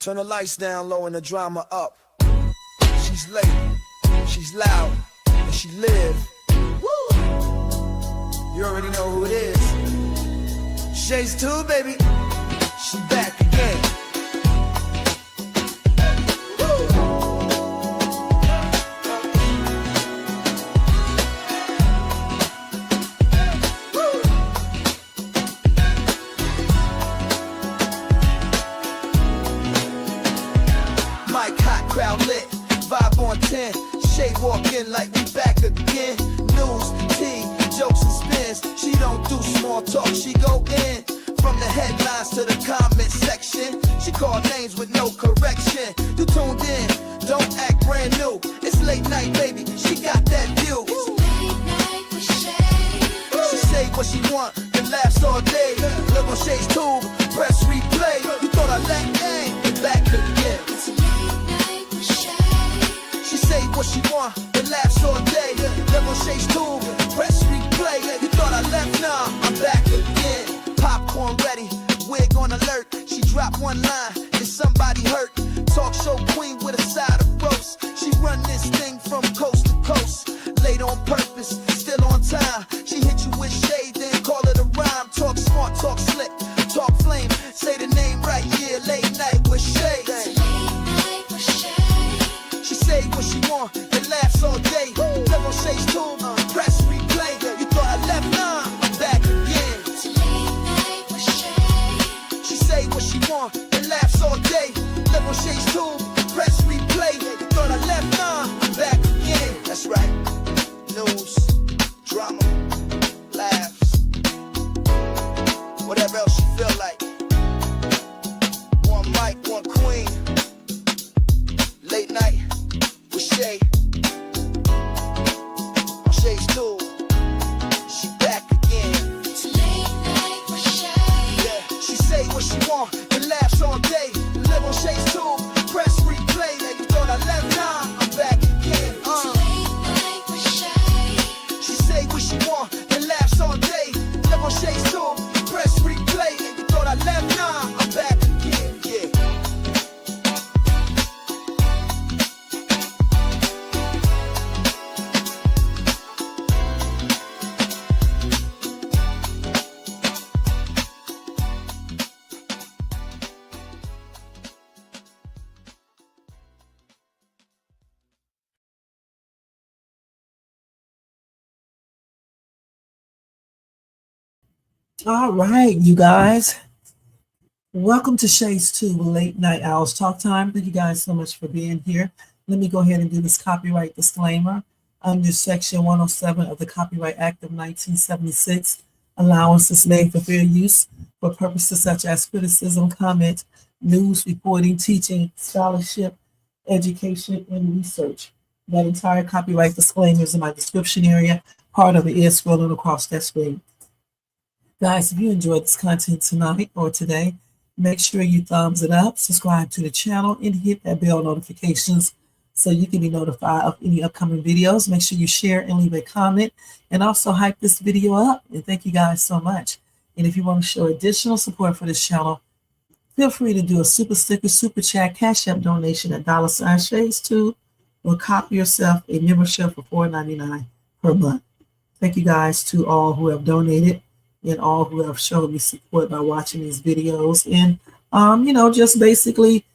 Turn the lights down low and the drama up. She's late, she's loud, and she live. Woo! You already know who it is. Shades 2, baby. She back again. Crowd lit, vibe on 10. Shade walk in like we back again. News, tea, jokes and spins. She don't do small talk, she go in. From the headlines to the comment section. She call names with no correction. You tuned in, don't act brand new. It's late night, baby, she got that view. It's late night with Shay. She say what she want, and laughs all day. Live on Shay's tube, press replay. You thought I let hang, back again. It's late night with Shay. She say what she want, and laughs all day. Live on Shay's tube, press replay. You thought I left, nah, I'm back again. Popcorn ready, wig on alert. She dropped one line, is somebody hurt? Talk show queen with a side of roast. She run this thing from coast to coast. Late on purpose, still on time. She hit you with shade, then call it a rhyme. Talk smart, talk slick, talk flame. Say the name right, yeah, late night with Shay. It's late night with Shay. She say what she want, and laughs all day. Live on Shay's tube, press replay. You thought I left, nah, I'm back again. It's late night with Shay. She say what she want, and laughs all day. Live on Shay's tube, press replay. You thought I left, nah, I'm back again. That's right. News, drama, laughs, whatever else you feel like. One mic, one queen. Late night with Shay. On Shay's tube, she back again. It's late night with Shay. Yeah, she say what she want and laughs all day. Live on Shay's tube, press replay. Now you thought I left, nah, I'm back again. It's late night with Shay. She say what she want and laughs all day. Live on Shay's tube, press replay. Now you thought I left, nah, I'm back again. Yeah. All right, you guys. Welcome to Shay's 2 Late Night Owls Talk Time. Thank you guys so much for being here. Let me go ahead and do this copyright disclaimer. Under Section 107 of the Copyright Act of 1976, allowance is made for fair use for purposes such as criticism, comment, news, reporting, teaching, scholarship, education, and research. That entire copyright disclaimer is in my description area, part of it is scrolling across that screen. Guys, if you enjoyed this content tonight or today, make sure you thumbs it up, subscribe to the channel, and hit that bell notifications so you can be notified of any upcoming videos. Make sure you share and leave a comment, and also hype this video up. And thank you guys so much. And if you want to show additional support for this channel, feel free to do a super sticker, super chat, cash app donation at $Shades2, or copy yourself a membership for $4.99 per month. Thank you guys to all who have donated and all who have shown me support by watching these videos and, just basically,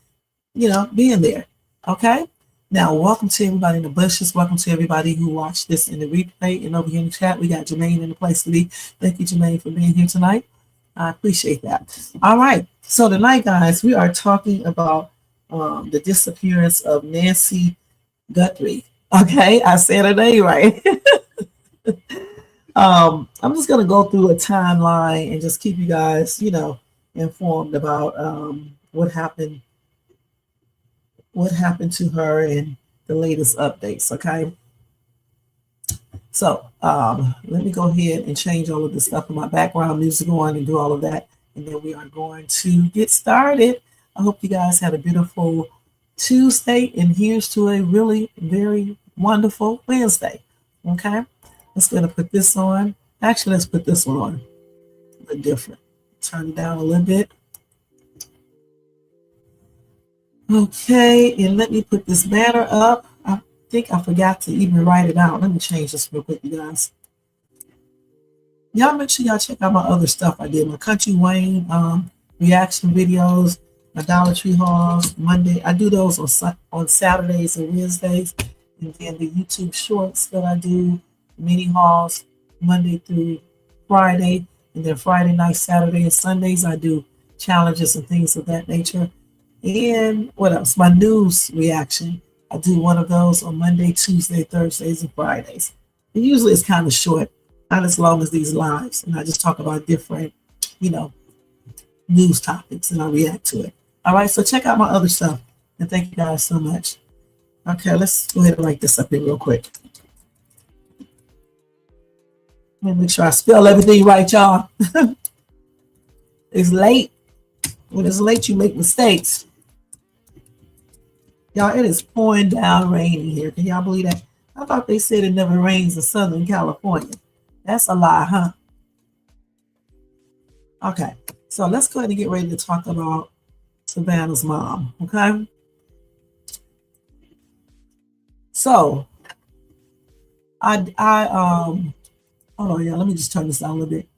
being there. Okay. Now, welcome to everybody in the bushes. Welcome to everybody who watched this in the replay. And over here in the chat, we got Jermaine in the place to be. Thank you, Jermaine, for being here tonight. I appreciate that. All right. So tonight, guys, we are talking about the disappearance of Nancy Guthrie. Okay. I said her name right. I'm just going to go through a timeline and just keep you guys, informed about what happened to her and the latest updates, okay? So let me go ahead and change all of this stuff in my background music on and do all of that, and then we are going to get started. I hope you guys had a beautiful Tuesday, and here's to a really very wonderful Wednesday, okay? Let's go to put this on. Actually, let's put this one on. A little different. Turn it down a little bit. Okay, and let me put this banner up. I think I forgot to even write it out. Let me change this real quick, you guys. Y'all make sure y'all check out my other stuff I did. My Country Wayne reaction videos, my Dollar Tree hauls, Monday. I do those on Saturdays and Wednesdays. And then the YouTube shorts that I do, mini hauls, Monday through Friday. And then Friday night, Saturday, and Sundays, I do challenges and things of that nature. And what else? My news reaction. I do one of those on Monday, Tuesday, Thursdays, and Fridays. And usually it's kind of short, not as long as these lives. And I just talk about different, you know, news topics and I react to it. All right, so check out my other stuff. And thank you guys so much. Okay, let's go ahead and write this up here real quick. Let me make sure I spell everything right, y'all. It's late. When it's late, you make mistakes. Y'all, it is pouring down raining here. Can y'all believe that? I thought they said it never rains in Southern California. That's a lie, huh? Okay, so let's go ahead and get ready to talk about Savannah's mom, okay? So, hold on, yeah, let me just turn this down a little bit.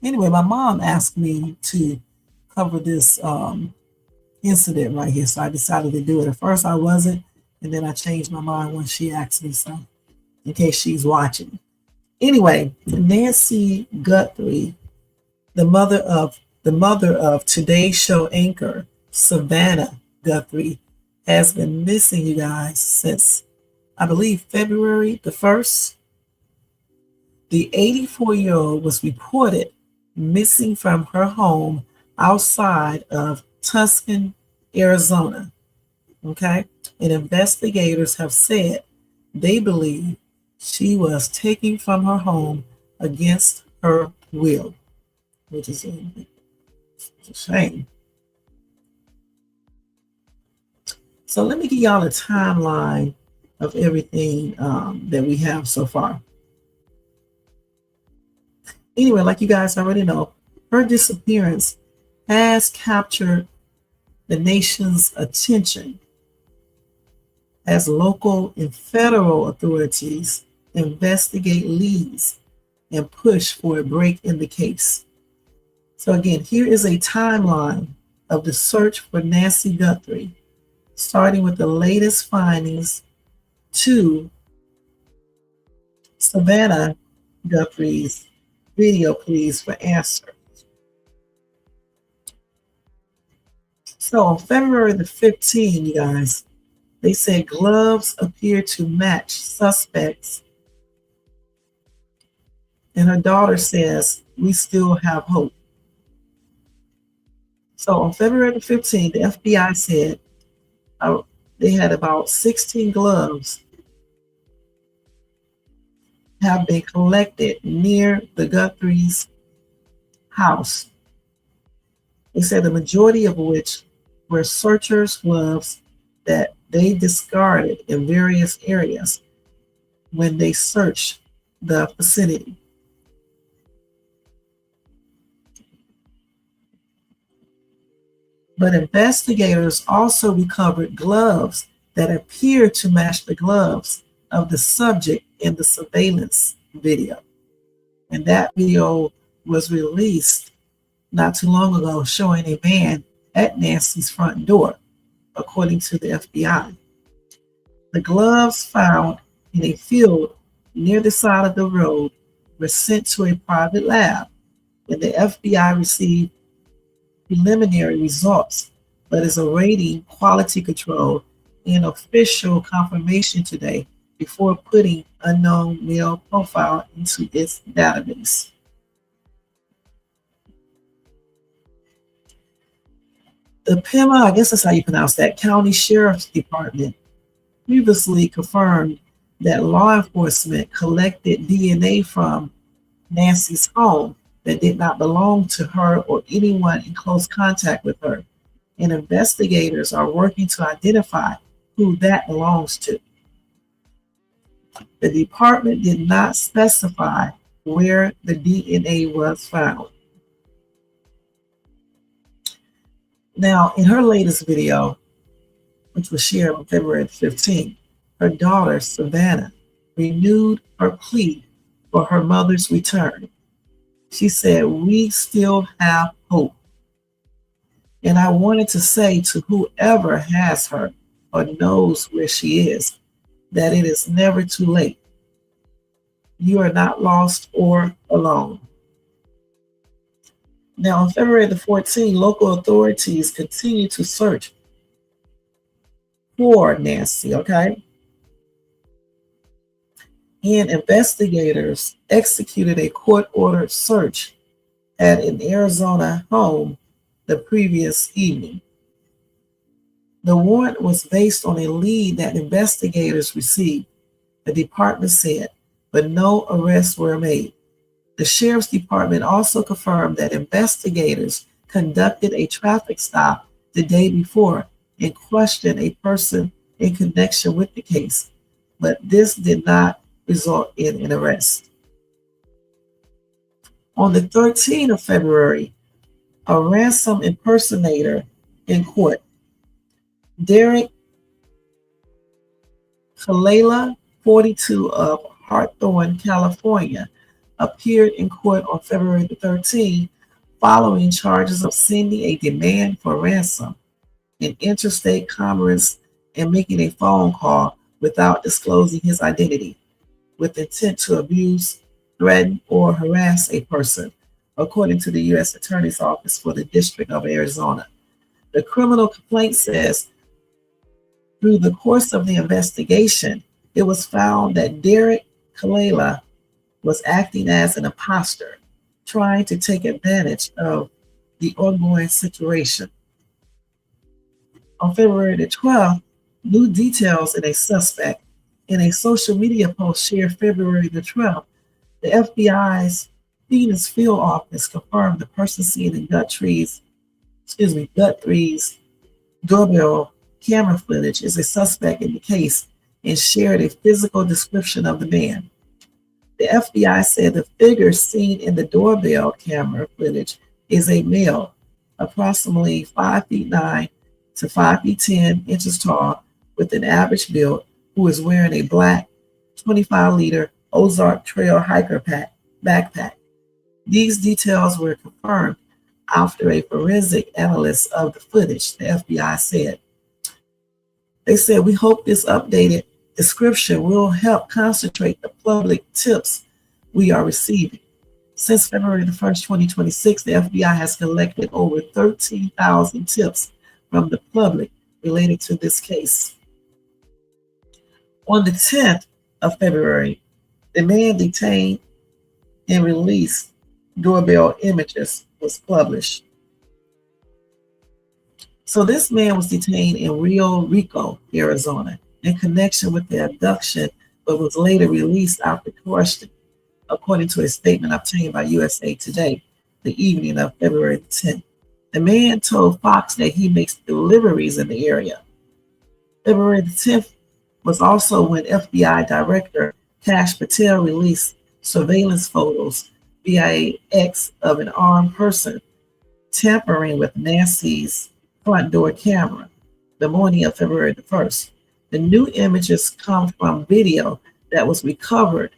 Anyway, my mom asked me to cover this incident right here, so I decided to do it. At first, I wasn't, and then I changed my mind when she asked me, so in case she's watching. Anyway, Nancy Guthrie, the mother of Today's Show anchor Savannah Guthrie, has been missing, you guys, since I believe February the 1st. The 84-year-old was reported missing from her home outside of Tucson, Arizona. Okay, and investigators have said they believe she was taken from her home against her will, which is a shame. So let me give y'all a timeline of everything that we have so far. Anyway, like you guys already know, her disappearance has captured the nation's attention as local and federal authorities investigate leads and push for a break in the case. So again, here is a timeline of the search for Nancy Guthrie, starting with the latest findings to Savannah Guthrie's video, please, for answer. So on February the 15th, you guys, they said gloves appear to match suspects. And her daughter says, we still have hope. So on February the 15th, the FBI said they had about 16 gloves have been collected near the Guthrie's house. They said the majority of which were searchers' gloves that they discarded in various areas when they searched the vicinity. But investigators also recovered gloves that appear to match the gloves of the subject in the surveillance video. And that video was released not too long ago, showing a man at Nancy's front door, according to the FBI. The gloves found in a field near the side of the road were sent to a private lab, and the FBI received preliminary results, but is awaiting quality control and official confirmation today before putting unknown male profile into its database. The Pima, I guess that's how you pronounce that, County Sheriff's Department previously confirmed that law enforcement collected DNA from Nancy's home that did not belong to her or anyone in close contact with her, and investigators are working to identify who that belongs to. The department did not specify where the DNA was found. Now, in her latest video, which was shared on February 15th, her daughter, Savannah, renewed her plea for her mother's return. She said, "We still have hope. And I wanted to say to whoever has her or knows where she is, that it is never too late. You are not lost or alone." Now, on February the 14th, local authorities continue to search for Nancy, okay? And investigators executed a court-ordered search at an Arizona home the previous evening. The warrant was based on a lead that investigators received, the department said, but no arrests were made. The sheriff's department also confirmed that investigators conducted a traffic stop the day before and questioned a person in connection with the case, but this did not result in an arrest. On the 13th of February, a ransom impersonator in court, Derek Kalala, 42 of Hawthorne, California, appeared in court on February the 13th following charges of sending a demand for ransom in interstate commerce and making a phone call without disclosing his identity with intent to abuse, threaten, or harass a person, according to the U.S. Attorney's Office for the District of Arizona. The criminal complaint says, through the course of the investigation, it was found that Derek Kalala was acting as an imposter, trying to take advantage of the ongoing situation. On February the 12th, new details in a social media post shared February the 12th, the FBI's Phoenix Field Office confirmed the person seen in Guthrie's doorbell camera footage is a suspect in the case and shared a physical description of the man. The FBI said the figure seen in the doorbell camera footage is a male, approximately 5 feet 9 to 5 feet 10 inches tall, with an average build, who is wearing a black 25-liter Ozark Trail hiker backpack. These details were confirmed after a forensic analysis of the footage, the FBI said. They said, "We hope this updated description will help concentrate the public tips we are receiving. Since February the 1st, 2026, the FBI has collected over 13,000 tips from the public related to this case." On the 10th of February, the man detained and released doorbell images was published. So this man was detained in Rio Rico, Arizona, in connection with the abduction, but was later released after questioning, according to a statement obtained by USA Today the evening of February 10th. The man told Fox that he makes deliveries in the area. February the 10th was also when FBI Director Kash Patel released surveillance photos via X of an armed person tampering with Nancy's front door camera the morning of February the 1st. The new images come from video that was recovered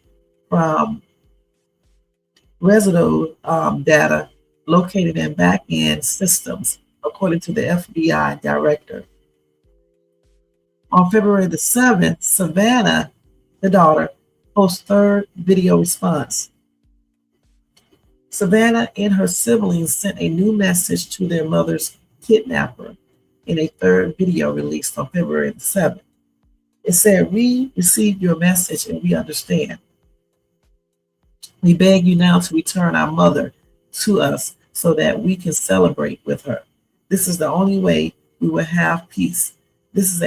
from residue data located in back-end systems, according to the FBI director. On February the 7th, Savannah, the daughter, posts third video response. Savannah and her siblings sent a new message to their mother's kidnapper in a third video released on February the 7th. It said, "We received your message and we understand. We beg you now to return our mother to us so that we can celebrate with her. This is the only way we will have peace. This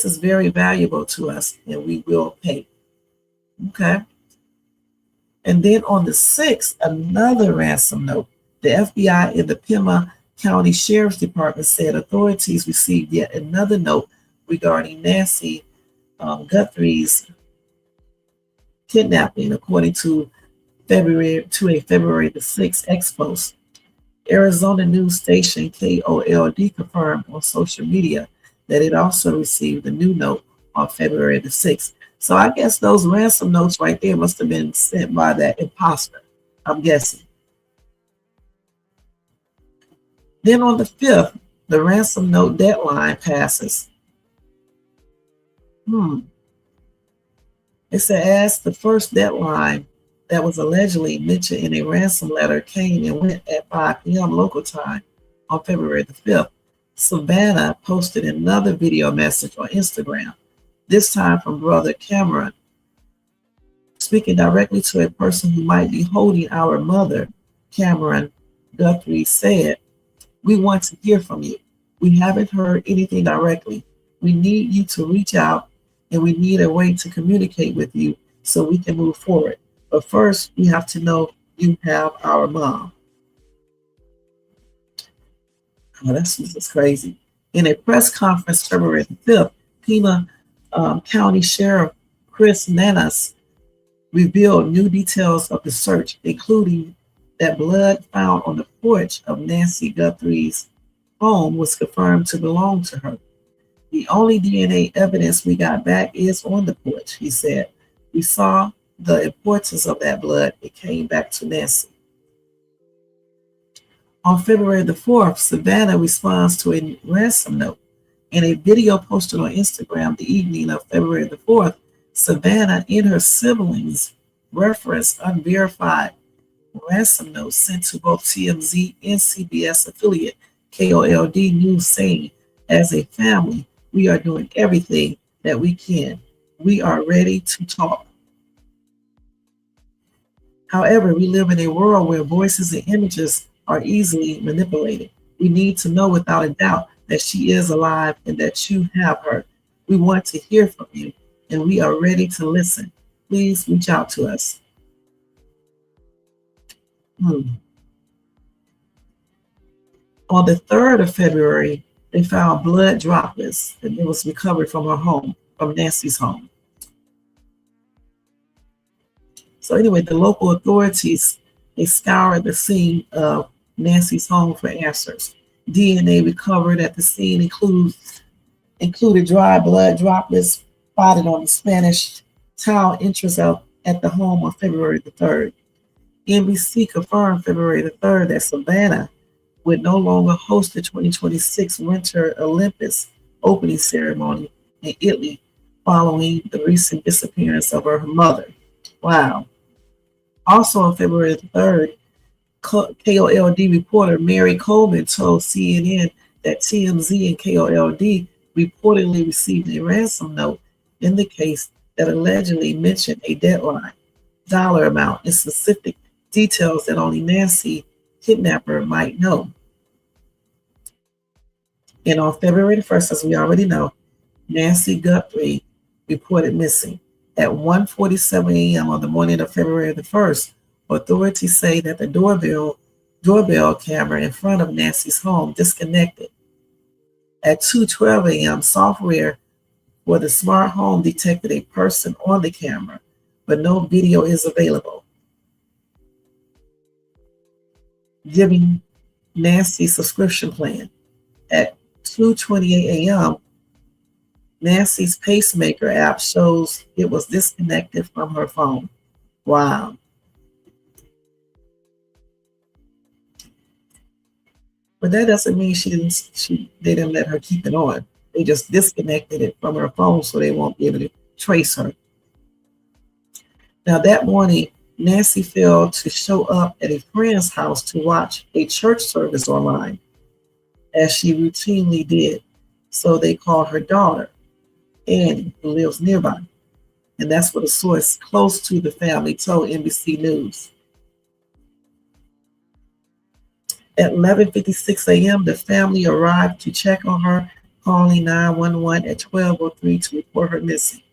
is very valuable to us and we will pay." Okay. And then on the 6th, another ransom note. The FBI in the Pima County Sheriff's Department said authorities received yet another note regarding Nancy Guthrie's kidnapping, according to a February the 6th ex post. Arizona news station KOLD confirmed on social media that it also received a new note on February the 6th. So I guess those ransom notes right there must have been sent by that imposter, I'm guessing. Then on the 5th, the ransom note deadline passes. It said as the first deadline that was allegedly mentioned in a ransom letter came and went at 5 p.m. local time on February the 5th, Savannah posted another video message on Instagram, this time from brother Cameron, speaking directly to a person who might be holding our mother. Cameron Guthrie said, "We want to hear from you. We haven't heard anything directly. We need you to reach out and we need a way to communicate with you so we can move forward. But first, we have to know you have our mom." Oh, that's just crazy. In a press conference February the 5th, Pima County Sheriff Chris Nanas revealed new details of the search, including that blood found on the porch of Nancy Guthrie's home was confirmed to belong to her. "The only DNA evidence we got back is on the porch," he said. "We saw the importance of that blood. It came back to Nancy." On February the 4th, Savannah responds to a ransom note. In a video posted on Instagram the evening of February the 4th, Savannah and her siblings referenced unverified ransom notes sent to both TMZ and CBS affiliate KOLD News, saying, "As a family, we are doing everything that we can. We are ready to talk." However, we live in a world where voices and images are easily manipulated. We need to know without a doubt that she is alive and that you have her. We want to hear from you and we are ready to listen. Please reach out to us. On the 3rd of February, they found blood droplets and it was recovered from her home, from Nancy's home. So anyway, the local authorities, they scoured the scene of Nancy's home for answers. DNA recovered at the scene included dry blood droplets spotted on the Spanish tile entrance out at the home on February the 3rd. NBC confirmed February the 3rd that Savannah would no longer host the 2026 Winter Olympics opening ceremony in Italy following the recent disappearance of her mother. Wow. Also on February the 3rd, KOLD reporter Mary Coleman told CNN that TMZ and KOLD reportedly received a ransom note in the case that allegedly mentioned a deadline, dollar amount, and specific details that only Nancy, kidnapper, might know. And on February the 1st, as we already know, Nancy Guthrie reported missing. At 1:47 a.m. on the morning of February the 1st, authorities say that the doorbell camera in front of Nancy's home disconnected. At 2:12 a.m., software for the smart home detected a person on the camera, but no video is available, giving Nancy's subscription plan. At 2:28 a.m., Nancy's pacemaker app shows it was disconnected from her phone. Wow. But that doesn't mean they didn't let her keep it on. They just disconnected it from her phone so they won't be able to trace her. Now that morning, Nancy failed to show up at a friend's house to watch a church service online, as she routinely did. So they called her daughter, Annie, who lives nearby. And that's what a source close to the family told NBC News. At 11:56 a.m., the family arrived to check on her, calling 911 at 12:03 to report her missing.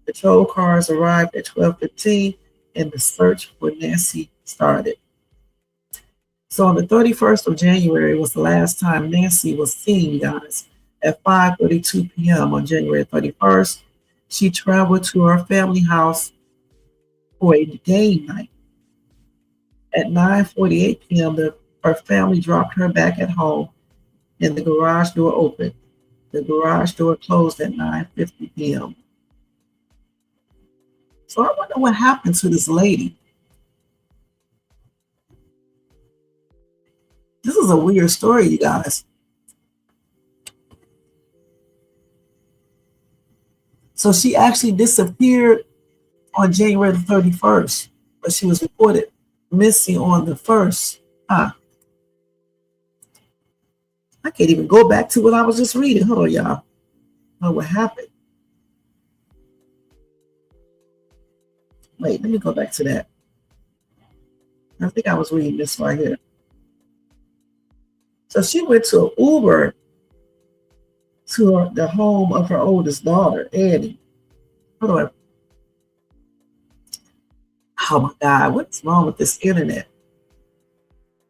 Patrol cars arrived at 12:15 and the search for Nancy started. So on the 31st of January was the last time Nancy was seen, guys. At 5:32 p.m. on January 31st, she traveled to her family house for a game night. At 9:48 p.m., the Her family dropped her back at home and the garage door opened. The garage door closed at 9:50 p.m. So I wonder what happened to this lady. This is a weird story, you guys. So she actually disappeared on January the 31st, but she was reported missing on the 1st. I can't even go back to what I was just reading. Hold on, y'all. Oh, what happened? Wait, let me go back to that. I think I was reading this right here. So she went to an Uber to the home of her oldest daughter, Annie. Hold on. Oh my God, what's wrong with this internet?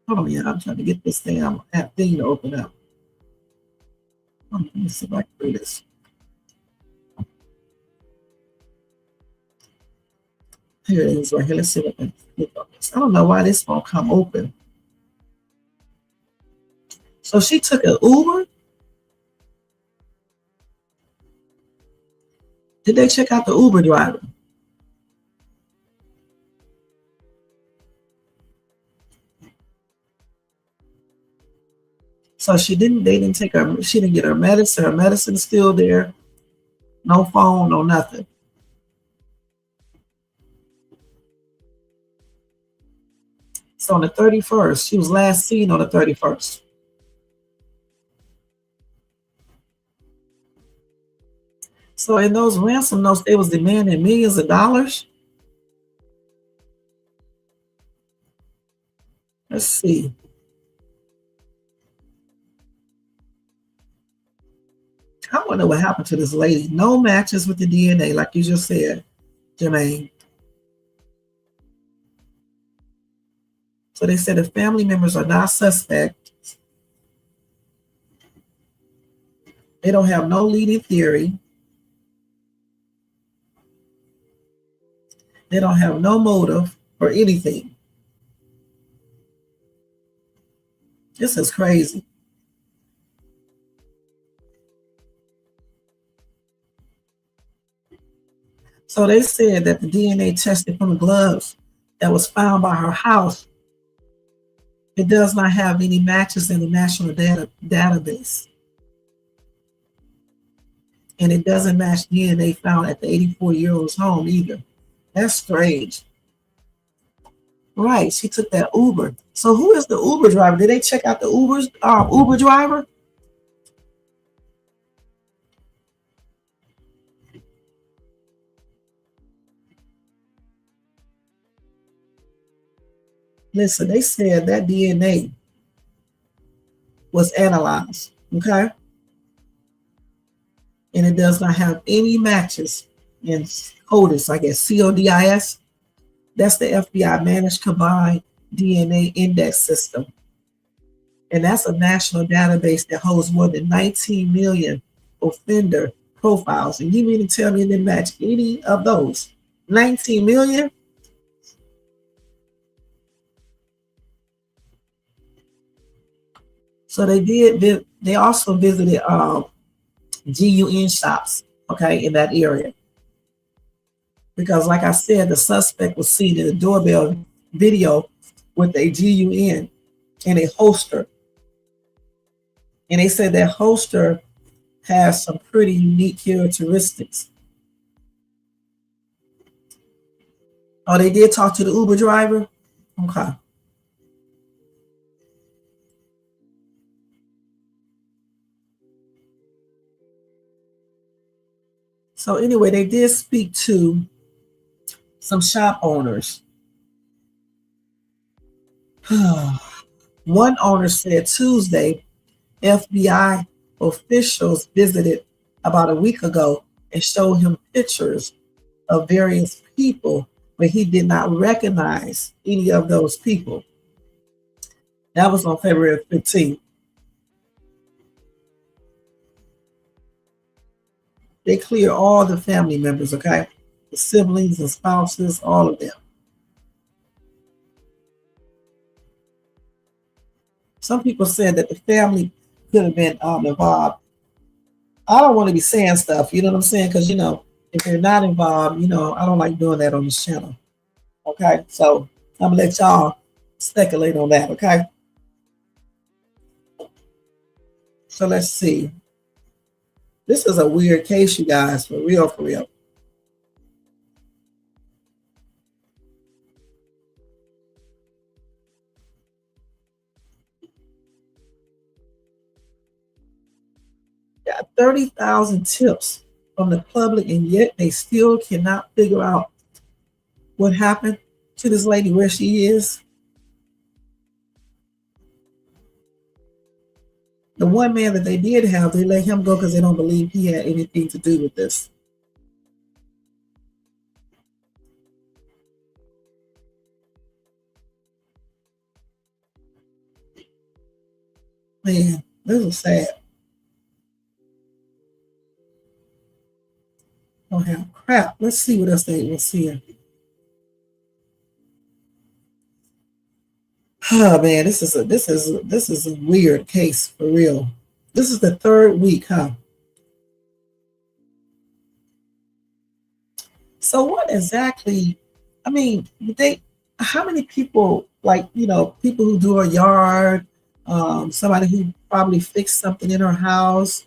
Hold on, yeah, I'm trying to get this thing to open up. Let me see if I can do this. Here it is right here. Let's see if I can click on this. I don't know why this won't come open. So she took an Uber. Did they check out the Uber driver? So they didn't take her, she didn't get her medicine. Her medicine's still there. No phone, no nothing. So on the 31st, she was last seen on the 31st. So in those ransom notes, they was demanding millions of dollars. Let's see. I wonder what happened to this lady. No matches with the DNA, like you just said, Jermaine. So they said the family members are not suspect. They don't have no leading theory. They don't have no motive or anything. This is crazy. So they said that the DNA tested from the gloves that was found by her house, it does not have any matches in the national database. And it doesn't match DNA found at the 84-year-old's home either. That's strange. Right, she took that Uber. So who is the Uber driver? Did they check out the Uber driver? Listen, they said that DNA was analyzed, okay? And it does not have any matches in CODIS, I guess, CODIS. That's the FBI Managed Combined DNA Index System. And that's a national database that holds more than 19 million offender profiles. And you mean to tell me it didn't match any of those? 19 million? So they also visited GUN shops, okay, in that area. Because like I said, the suspect was seen in the doorbell video with a GUN and a holster. And they said that holster has some pretty unique characteristics. Oh, they did talk to the Uber driver? Okay. So anyway, they did speak to some shop owners. One owner said Tuesday, FBI officials visited about a week ago and showed him pictures of various people, but he did not recognize any of those people. That was on February 15th. They clear all the family members, okay? The siblings and spouses, all of them. Some people said that the family could have been involved. I don't want to be saying stuff, you know what I'm saying? Because, if they're not involved, I don't like doing that on this channel. Okay, so I'm gonna let y'all speculate on that. Okay, so let's see. This is a weird case, you guys, for real, for real. Got 30,000 tips from the public, and yet they still cannot figure out what happened to this lady, where she is. The one man that they did have, they let him go because they don't believe he had anything to do with this. Man, this is sad. Oh hell, crap. Let's see what else they was here. Oh man, this is a weird case for real. This is the third week, huh? So what exactly? I mean, they. How many people, like, people who do a yard, somebody who probably fixed something in her house.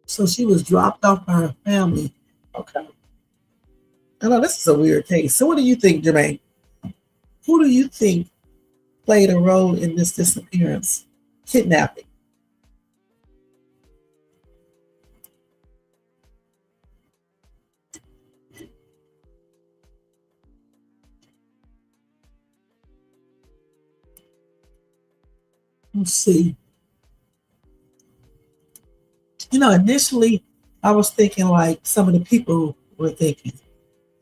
So she was dropped off by her family. Okay. I know this is a weird case. So what do you think, Jermaine? Who do you think played a role in this disappearance? Kidnapping. Let's see. Initially I was thinking like some of the people were thinking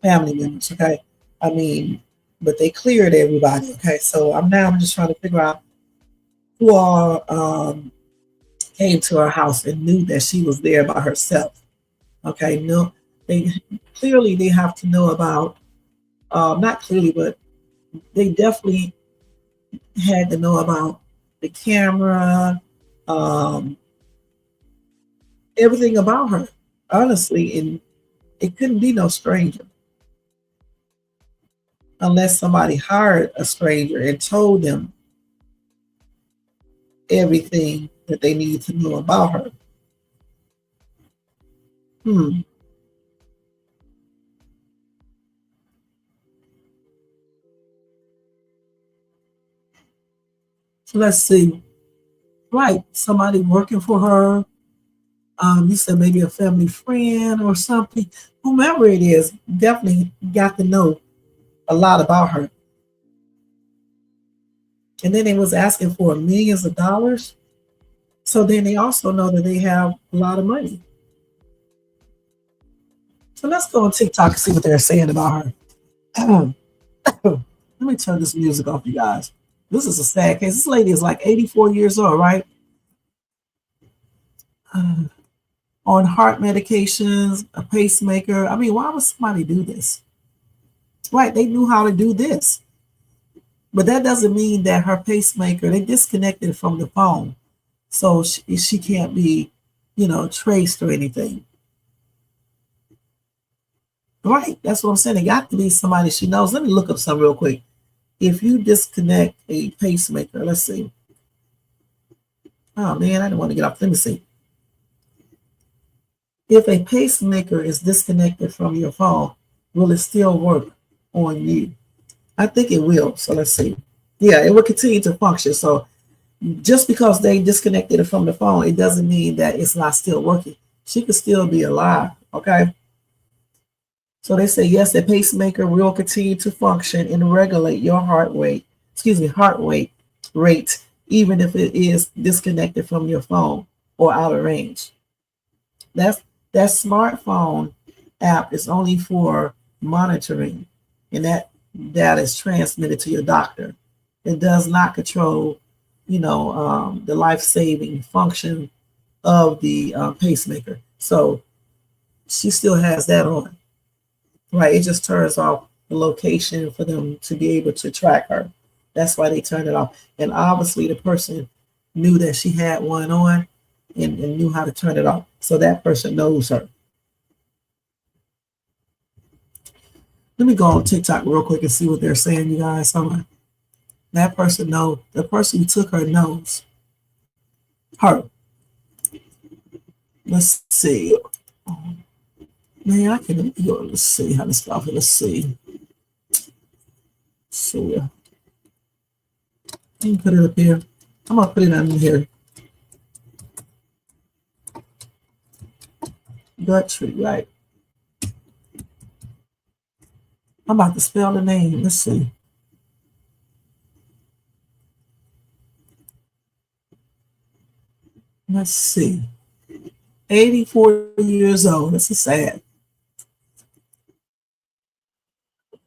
family members, okay? I mean, but they cleared everybody, okay? So I'm just trying to figure out who all came to her house and knew that she was there by herself. Okay, no, they clearly they have to know about not clearly, but they definitely had to know about the camera, um, everything about her, honestly, and it couldn't be no stranger unless somebody hired a stranger and told them everything that they needed to know about her. Hmm. So let's see. Right, somebody working for her. You said maybe a family friend or something. Whomever it is, definitely got to know a lot about her. And then they was asking for millions of dollars. So then they also know that they have a lot of money. So let's go on TikTok and see what they're saying about her. Let me turn this music off, you guys. This is a sad case. This lady is like 84 years old, right? On heart medications, a pacemaker. I mean, why would somebody do this? Right, they knew how to do this. But that doesn't mean that her pacemaker, they disconnected from the phone. So she can't be, traced or anything. Right, that's what I'm saying. It got to be somebody she knows. Let me look up something real quick. If you disconnect a pacemaker, let's see. Oh man, I didn't want to get off. Let me see. If a pacemaker is disconnected from your phone, will it still work on you? I think it will. So let's see. Yeah, it will continue to function. So just because they disconnected it from the phone, it doesn't mean that it's not still working. She could still be alive. Okay. So they say yes, the pacemaker will continue to function and regulate your heart rate, even if it is disconnected from your phone or out of range. That smartphone app is only for monitoring, and that data is transmitted to your doctor. It does not control, the life-saving function of the pacemaker. So she still has that on, right? It just turns off the location for them to be able to track her. That's why they turned it off. And obviously the person knew that she had one on and knew how to turn it off. So that person knows her. Let me go on TikTok real quick and see what they're saying, you guys. That person knows. The person who took her knows her. Let's see. Man, I can go. Let's see how to spell it. Let's see. So yeah, I can put it up here. I'm gonna put it on here. Guthrie, right? I'm about to spell the name. Let's see. Let's see. 84 years old. This is sad.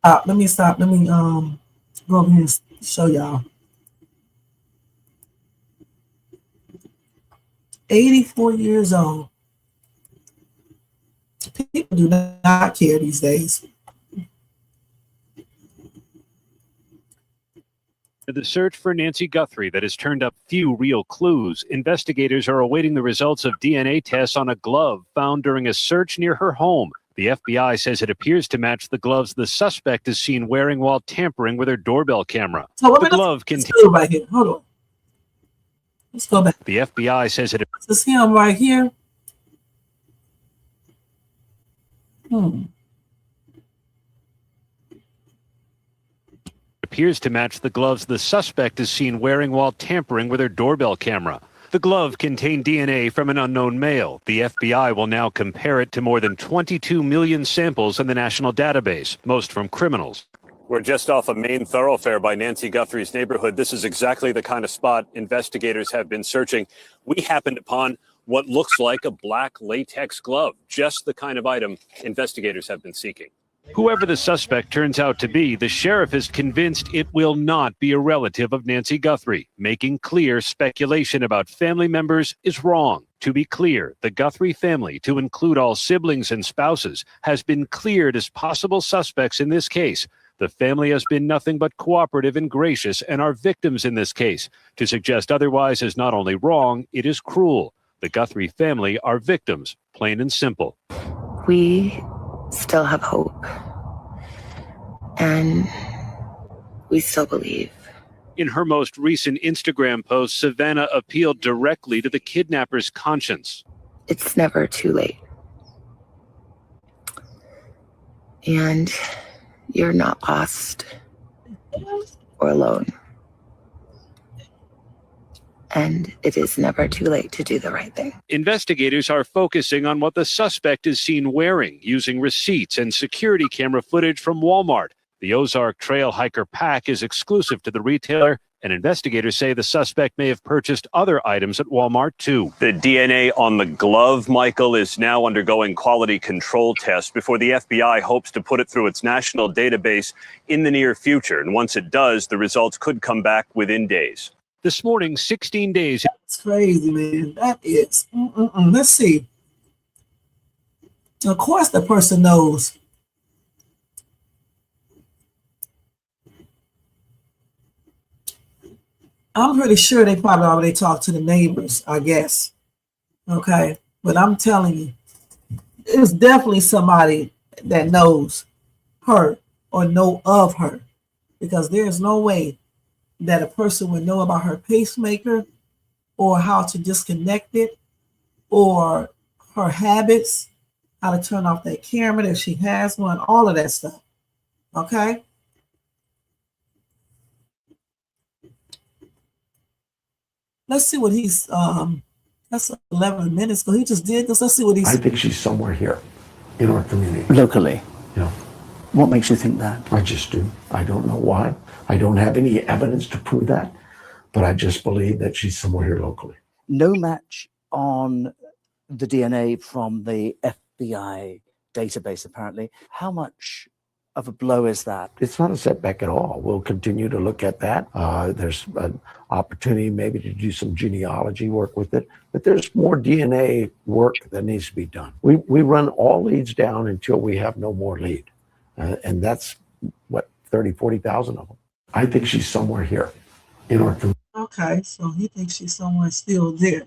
Let me stop. Let me go over here and show y'all. 84 years old. People do not care these days. The search for Nancy Guthrie that has turned up few real clues. Investigators are awaiting the results of DNA tests on a glove found during a search near her home. The FBI says it appears to match the gloves the suspect is seen wearing while tampering with her doorbell camera. So the glove contains. Right here. Hold on. Let's go back. The FBI says it This is him right here. appears to match the gloves the suspect is seen wearing while tampering with her doorbell camera. The glove contained DNA from an unknown male. The FBI will now compare it to more than 22 million samples in the national database, most from criminals. We're just off a main thoroughfare by Nancy Guthrie's neighborhood. This is exactly the kind of spot investigators have been searching. We happened upon what looks like a black latex glove, just the kind of item investigators have been seeking. Whoever the suspect turns out to be, the sheriff is convinced it will not be a relative of Nancy Guthrie. Making clear speculation about family members is wrong. To be clear, the Guthrie family, to include all siblings and spouses, has been cleared as possible suspects in this case. The family has been nothing but cooperative and gracious and are victims in this case. To suggest otherwise is not only wrong, it is cruel. The Guthrie family are victims, plain and simple. We still have hope. And we still believe. In her most recent Instagram post, Savannah appealed directly to the kidnapper's conscience. It's never too late. And you're not lost or alone. And it is never too late to do the right thing. Investigators are focusing on what the suspect is seen wearing, using receipts and security camera footage from Walmart. The Ozark Trail Hiker pack is exclusive to the retailer, and investigators say the suspect may have purchased other items at Walmart, too. The DNA on the glove, Michael, is now undergoing quality control tests before the FBI hopes to put it through its national database in the near future. And once it does, the results could come back within days. This morning, 16 days. That's crazy, man. That is. Let's see. Of course, the person knows. I'm pretty sure they probably already talked to the neighbors, I guess. Okay. But I'm telling you, it's definitely somebody that knows her or know of her, because there's no way that a person would know about her pacemaker or how to disconnect it or her habits, how to turn off that camera if she has one, all of that stuff. Okay? Let's see what he's, that's 11 minutes ago. He just did this. Let's see what he's. I think she's somewhere here in our community. Locally? Yeah. What makes you think that? I just do. I don't know why. I don't have any evidence to prove that, but I just believe that she's somewhere here locally. No match on the DNA from the FBI database, apparently. How much of a blow is that? It's not a setback at all. We'll continue to look at that. There's an opportunity maybe to do some genealogy work with it, but there's more DNA work that needs to be done. We run all leads down until we have no more lead. And that's 30, 40,000 of them. I think she's somewhere here in our community. Okay, so he thinks she's somewhere still there.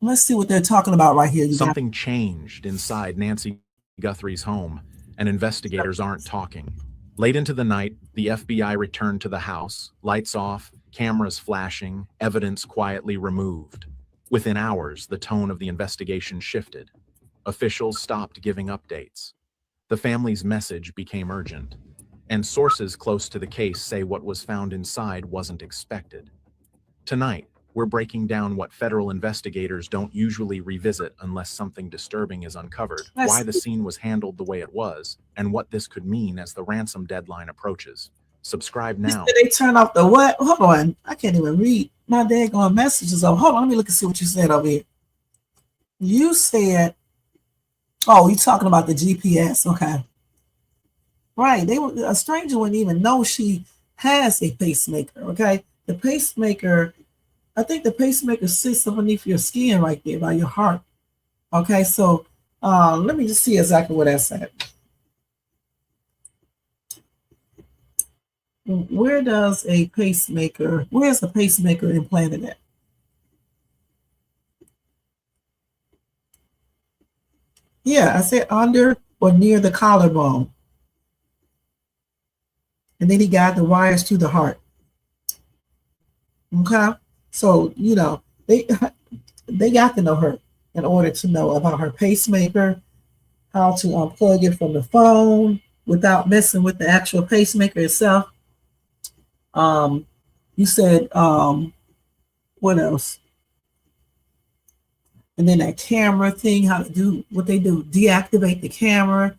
Let's see what they're talking about right here. You guys. Something changed inside Nancy Guthrie's home, and investigators aren't talking. Late into the night, the FBI returned to the house, lights off, cameras flashing, evidence quietly removed. Within hours, the tone of the investigation shifted. Officials stopped giving updates. The family's message became urgent, and sources close to the case say what was found inside wasn't expected. Tonight, we're breaking down what federal investigators don't usually revisit unless something disturbing is uncovered, why the scene was handled the way it was, and what this could mean as the ransom deadline approaches. Subscribe now. Did they turn off the what? Hold on. I can't even read my daggone messages. Oh, hold on. Let me look and see what you said over here. You said, oh, you're talking about the GPS. Okay. Right. A stranger wouldn't even know she has a pacemaker. Okay. The pacemaker, I think the pacemaker sits underneath your skin right there by your heart. Okay, so let me just see exactly what that's at. Where does a pacemaker, where's the pacemaker implanted at? Yeah, I said under or near the collarbone. And then he got the wires to the heart. Okay. So, you know, they got to know her in order to know about her pacemaker, how to unplug it from the phone without messing with the actual pacemaker itself. You said, what else? And then that camera thing, how to do what they do, deactivate the camera.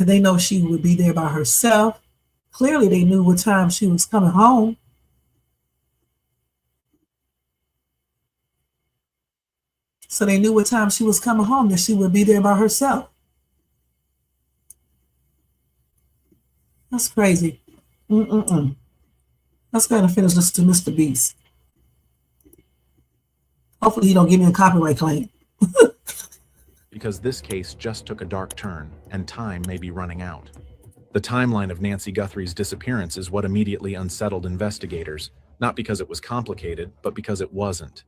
They know she would be there by herself. Clearly, they knew what time she was coming home. So they knew what time she was coming home, that she would be there by herself. That's crazy. Let's go ahead and finish listening to Mr. Beast. Hopefully he don't give me a copyright claim. Because this case just took a dark turn, and time may be running out. The timeline of Nancy Guthrie's disappearance is what immediately unsettled investigators, not because it was complicated, but because it wasn't.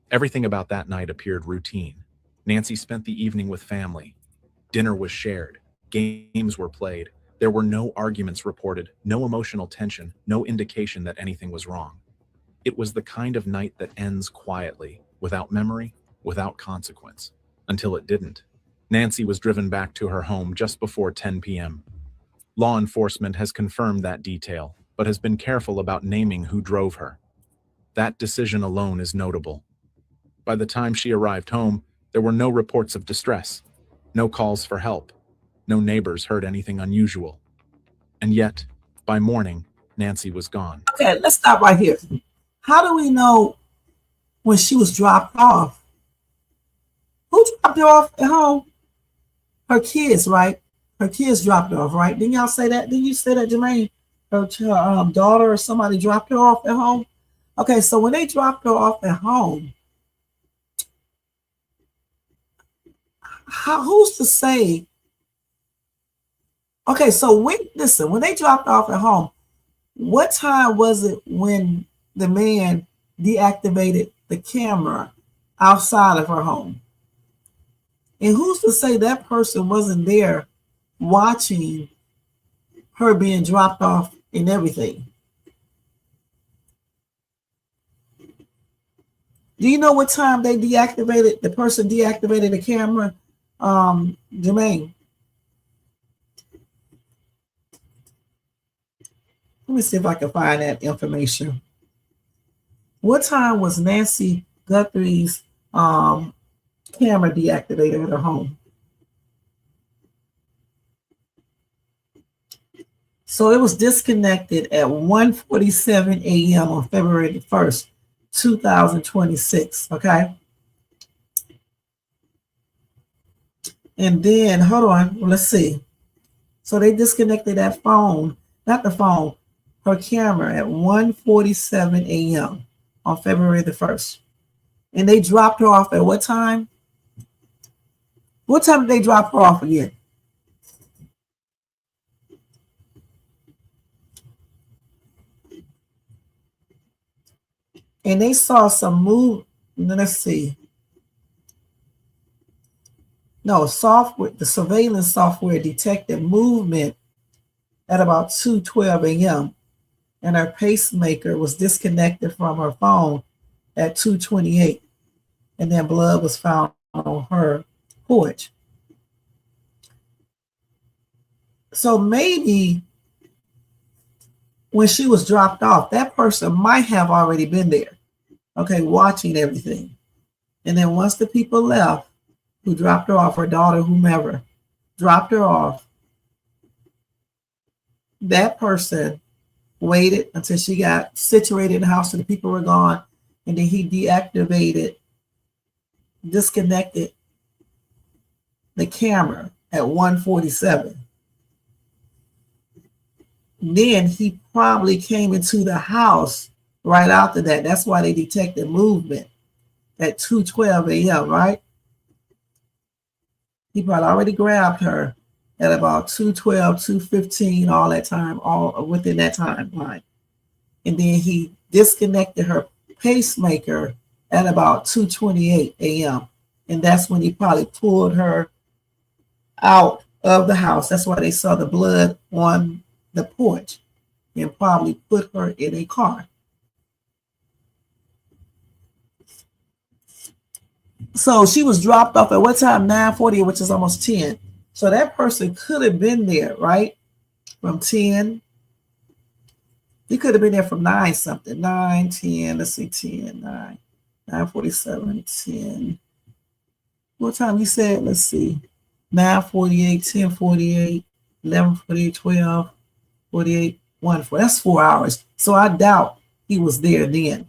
Everything about that night appeared routine. Nancy spent the evening with family. Dinner was shared. Games were played. There were no arguments reported, no emotional tension, no indication that anything was wrong. It was the kind of night that ends quietly, without memory, without consequence. Until it didn't. Nancy was driven back to her home just before 10 p.m. Law enforcement has confirmed that detail, but has been careful about naming who drove her. That decision alone is notable. By the time she arrived home, there were no reports of distress, no calls for help, no neighbors heard anything unusual. And yet, by morning, Nancy was gone. Okay, let's stop right here. How do we know when she was dropped off? Who dropped her off at home? Her kids, right? Her kids dropped her off, right? Didn't y'all say that? Didn't you say that, Jermaine? Her daughter or somebody dropped her off at home? Okay, so when they dropped her off at home, who's to say? Okay, so when they dropped off at home, what time was it when the man deactivated the camera outside of her home? And who's to say that person wasn't there watching her being dropped off and everything? Do you know what time they deactivated, the person deactivated the camera, Jermaine? Let me see if I can find that information. What time was Nancy Guthrie's camera deactivated at her home? So it was disconnected at 1:47 a.m. on February the 1st, 2026, okay? And then, hold on, let's see. So they disconnected that phone, not the phone, her camera at 1:47 a.m. on February the 1st. And they dropped her off at what time? What time did they drop her off again? and they saw some move. Let's see. No, software, the surveillance software detected movement at about 2:12 a.m. and her pacemaker was disconnected from her phone at 2:28, and then blood was found on her porch. So maybe when she was dropped off, that person might have already been there, okay, watching everything. And then once the people left, who dropped her off, her daughter, whomever, dropped her off, that person waited until she got situated in the house and the people were gone, and then he disconnected the camera at 1:47. Then he probably came into the house right after that. That's why they detected movement at 2:12 a.m., right? He probably already grabbed her at about 2:12, 2:15, all that time, all within that timeline. And then he disconnected her pacemaker at about 2:28 a.m. And that's when he probably pulled her out of the house. That's why they saw the blood on the porch, and probably put her in a car. So she was dropped off at what time? 9:40, which is almost 10. So that person could have been there, right? From 10. He could have been there from 9 something. 9, 10, let's see, 10, 9, 9:47, 10. What time you said? Let's see. 9:48, 10:48, 11:48, 12, 48, 1. That's 4 hours. So I doubt he was there then.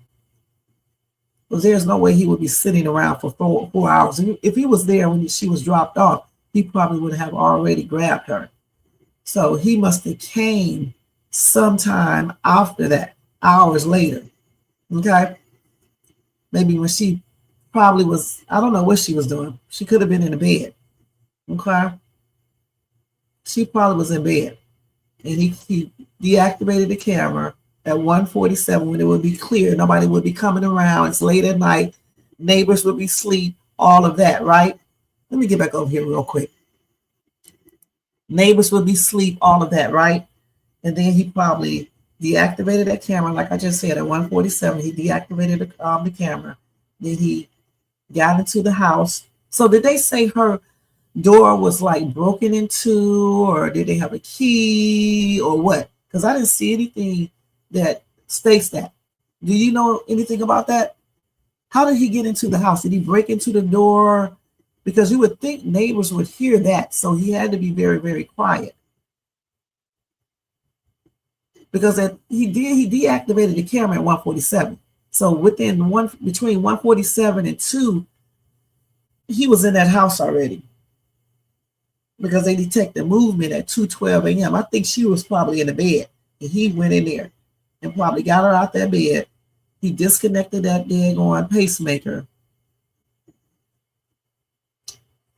Because there's no way he would be sitting around for 4 hours. If he was there when she was dropped off, he probably would have already grabbed her. So he must have came sometime after that, hours later. Okay? Maybe when she probably was, I don't know what she was doing. She could have been in the bed. Okay? She probably was in bed. And he deactivated the camera at 1:47 when it would be clear. Nobody would be coming around. It's late at night. Neighbors would be asleep. All of that, right? Let me get back over here real quick. Neighbors would be asleep. All of that, right? And then he probably deactivated that camera. Like I just said, at 1:47, he deactivated the camera. Then he got into the house. So did they say her door was like broken into, or did they have a key, or what? Because I didn't see anything that states that. Do you know anything about that? How did he get into the house? Did he break into the door? Because you would think neighbors would hear that, so he had to be very, very quiet. Because he deactivated the camera at 1:47. So between 1:47 and 2, he was in that house already. Because they detected movement at 2:12 a.m. I think she was probably in the bed, and he went in there and probably got her out that bed. He disconnected that daggone pacemaker.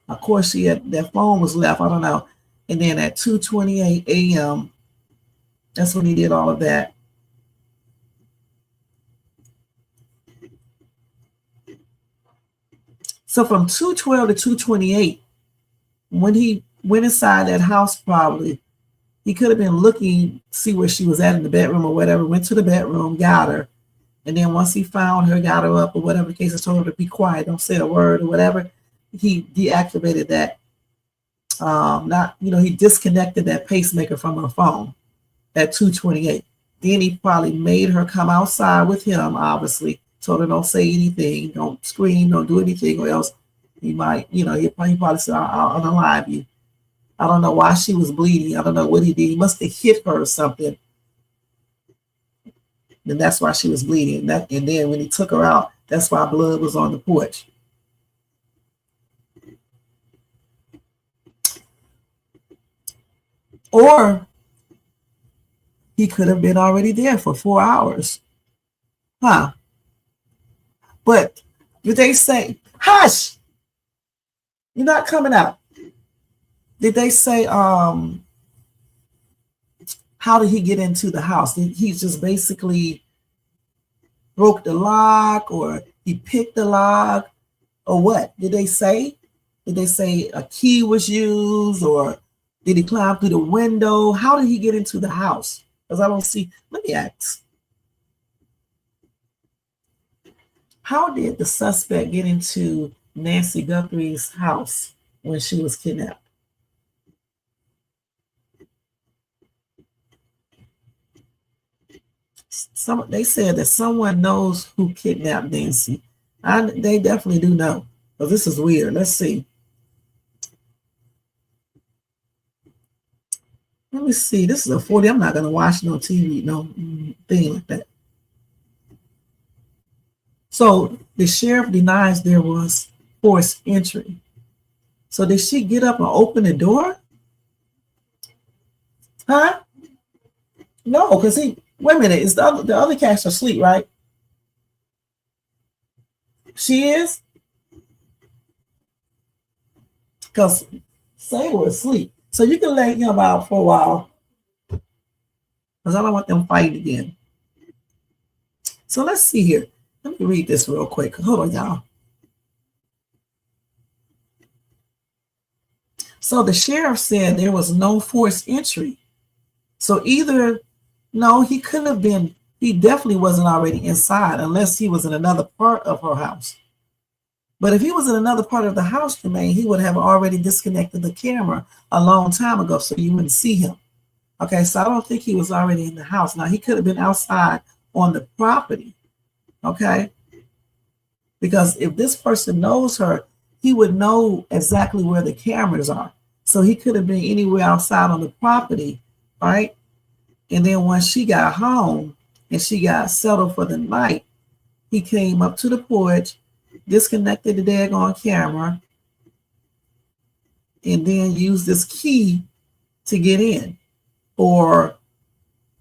Of course, that phone was left. I don't know. And then at 2:28 a.m., that's when he did all of that. So from 2:12 to 2:28, when he went inside that house, probably he could have been looking, see where she was at in the bedroom or whatever, went to the bedroom, got her. And then once he found her, got her up or whatever the case is, told her to be quiet, don't say a word or whatever, he deactivated that. He disconnected that pacemaker from her phone at 2:28. Then he probably made her come outside with him, obviously, told her don't say anything, don't scream, don't do anything, or else he might, he probably said, I'll unalive you. I don't know why she was bleeding. I don't know what he did. He must have hit her or something. And that's why she was bleeding. And then when he took her out, that's why blood was on the porch. Or he could have been already there for 4 hours. Huh? But did they say, hush, you're not coming out? Did they say, how did he get into the house? Did he just basically broke the lock or he picked the lock or what? Did they say? Did they say a key was used or did he climb through the window? How did he get into the house? Because I don't see. Let me ask. How did the suspect get into Nancy Guthrie's house when she was kidnapped? They said that someone knows who kidnapped Nancy. They definitely do know. But this is weird. Let's see. Let me see. This is a 40. I'm not going to watch no TV, no thing like that. So the sheriff denies there was forced entry. So did she get up and open the door? Huh? No, because wait a minute, is the other cats asleep, right? She is? Because they were asleep. So you can lay him out for a while. Because I don't want them fighting again. So let's see here. Let me read this real quick. Hold on, y'all. So the sheriff said there was no forced entry. So either, no, he couldn't have been, he definitely wasn't already inside unless he was in another part of her house. But if he was in another part of the house, Jermaine, he would have already disconnected the camera a long time ago so you wouldn't see him. Okay, so I don't think he was already in the house. Now, he could have been outside on the property. Okay, because if this person knows her, he would know exactly where the cameras are. So he could have been anywhere outside on the property, right? And then once she got home and she got settled for the night, he came up to the porch, disconnected the daggone camera, and then used this key to get in. Or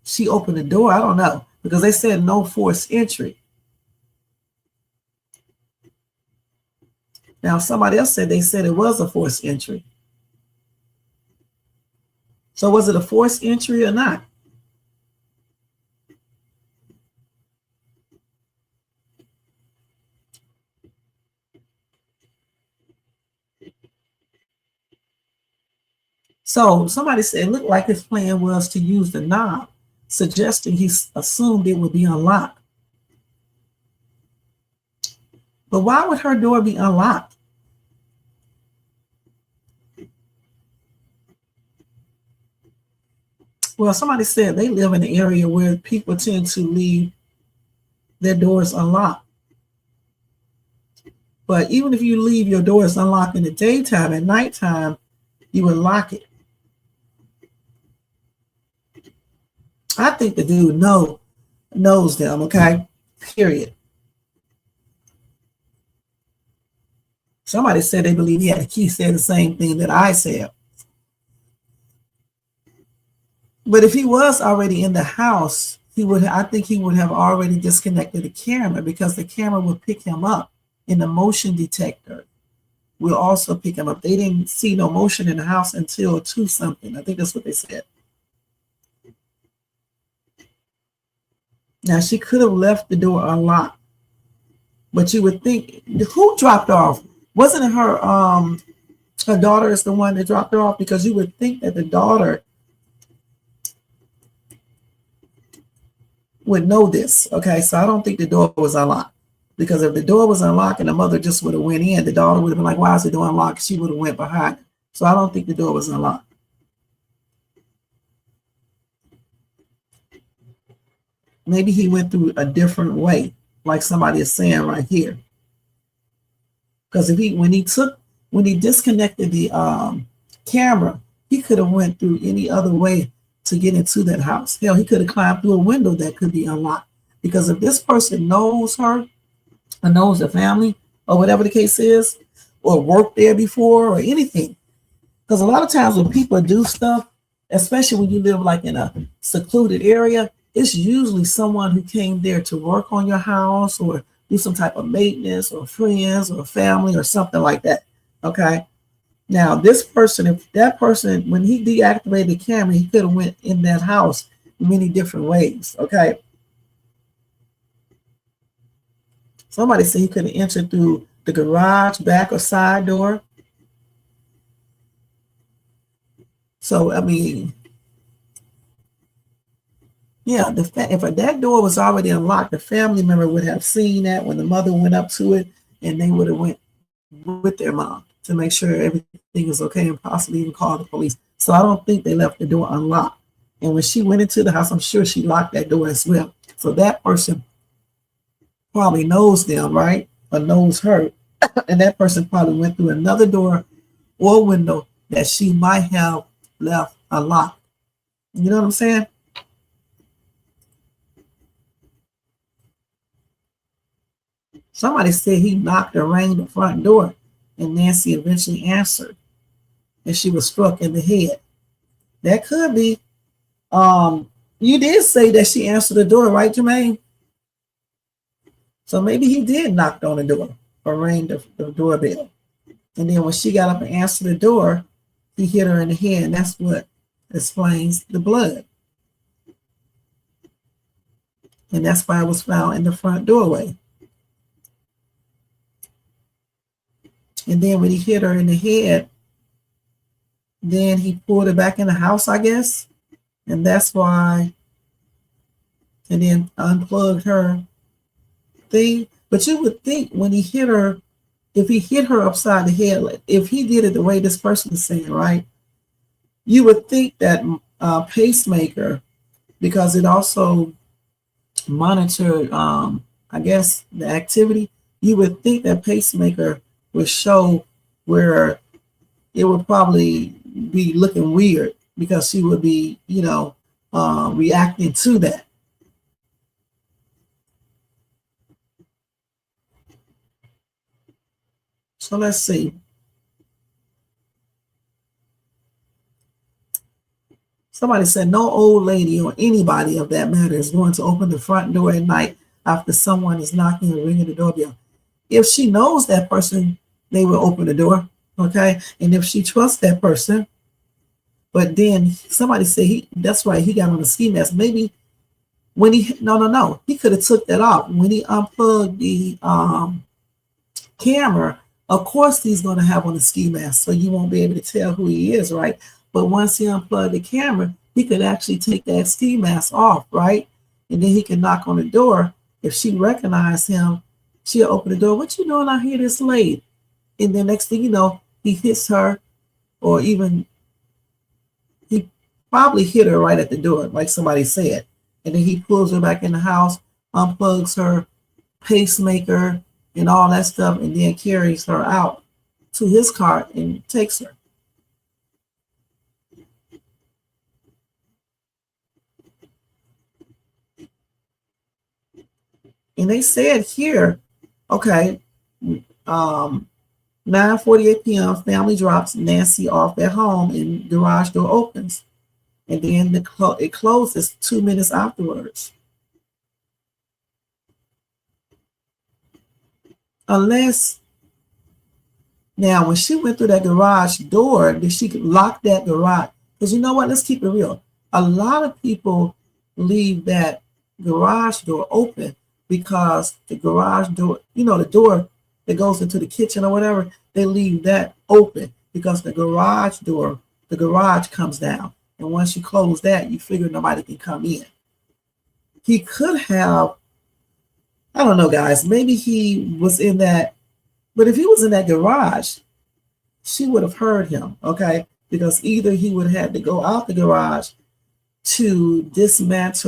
she opened the door, I don't know, because they said no forced entry. Now, somebody else said they said it was a forced entry. So was it a forced entry or not? So somebody said it looked like his plan was to use the knob, suggesting he assumed it would be unlocked. But why would her door be unlocked? Well, somebody said they live in an area where people tend to leave their doors unlocked. But even if you leave your doors unlocked in the daytime, at nighttime, you would lock it. I think the dude knows them, okay? Period. Somebody said they believe he had a key, said the same thing that I said. But if he was already in the house, I think he would have already disconnected the camera because the camera would pick him up in the motion detector. Will also pick him up. They didn't see no motion in the house until 2 something. I think that's what they said. Now she could have left the door unlocked, but you would think, who dropped off? Wasn't it her daughter is the one that dropped her off? Because you would think that the daughter would know this. Okay, so I don't think the door was unlocked. Because if the door was unlocked and the mother just would have went in, the daughter would have been like, why is the door unlocked? She would have went behind. So I don't think the door was unlocked. Maybe he went through a different way, like somebody is saying right here. Because when he disconnected the camera, he could have went through any other way to get into that house. Hell, he could have climbed through a window that could be unlocked. Because if this person knows her, or knows the family, or whatever the case is, or worked there before, or anything. Because a lot of times when people do stuff, especially when you live like in a secluded area, it's usually someone who came there to work on your house or do some type of maintenance or friends or family or something like that. Okay. Now this person, if that person, when he deactivated the camera, he could have went in that house many different ways. Okay. Somebody said he could have entered through the garage, back, or side door. So, I mean, yeah, if that door was already unlocked, the family member would have seen that when the mother went up to it, and they would have went with their mom to make sure everything is okay and possibly even call the police. So I don't think they left the door unlocked. And when she went into the house, I'm sure she locked that door as well. So that person probably knows them, right? Or knows her. And that person probably went through another door or window that she might have left unlocked. You know what I'm saying? Somebody said he knocked or rang the front door, and Nancy eventually answered, and she was struck in the head. That could be. You did say that she answered the door, right, Jermaine? So maybe he did knock on the door or rang the doorbell. And then when she got up and answered the door, he hit her in the head, and that's what explains the blood. And that's why it was found in the front doorway. And then when he hit her in the head, then he pulled her back in the house, I guess. And that's why, and then unplugged her thing. But you would think when he hit her, if he hit her upside the head, if he did it the way this person is saying, right, you would think that pacemaker, because it also monitored, I guess, the activity, you would think that pacemaker would show where it would probably be looking weird because she would be, reacting to that. So let's see. Somebody said no old lady or anybody of that matter is going to open the front door at night after someone is knocking or ringing the doorbell. If she knows that person, they will open the door, okay? And if she trusts that person, but then somebody said that's right, he got on the ski mask. Maybe when no, he could have took that off. When he unplugged the camera, of course he's going to have on a ski mask, so you won't be able to tell who he is, right? But once he unplugged the camera, he could actually take that ski mask off, right? And then he can knock on the door. If she recognized him, she'll open the door. What you doing out here this late? And then next thing you know, he hits her, or even he probably hit her right at the door, like somebody said. And then he pulls her back in the house, unplugs her pacemaker and all that stuff, and then carries her out to his car and takes her. And they said here, okay, 9:48 p.m., family drops Nancy off at home and garage door opens. And then it closes 2 minutes afterwards. Unless, now when she went through that garage door, did she lock that garage? Because you know what, let's keep it real. A lot of people leave that garage door open because the garage door, the door that goes into the kitchen or whatever, they leave that open because the garage door, the garage comes down. And once you close that, you figure nobody can come in. He could have, I don't know, guys, maybe he was in that, but if he was in that garage, she would have heard him, okay? Because either he would have had to go out the garage to disconnect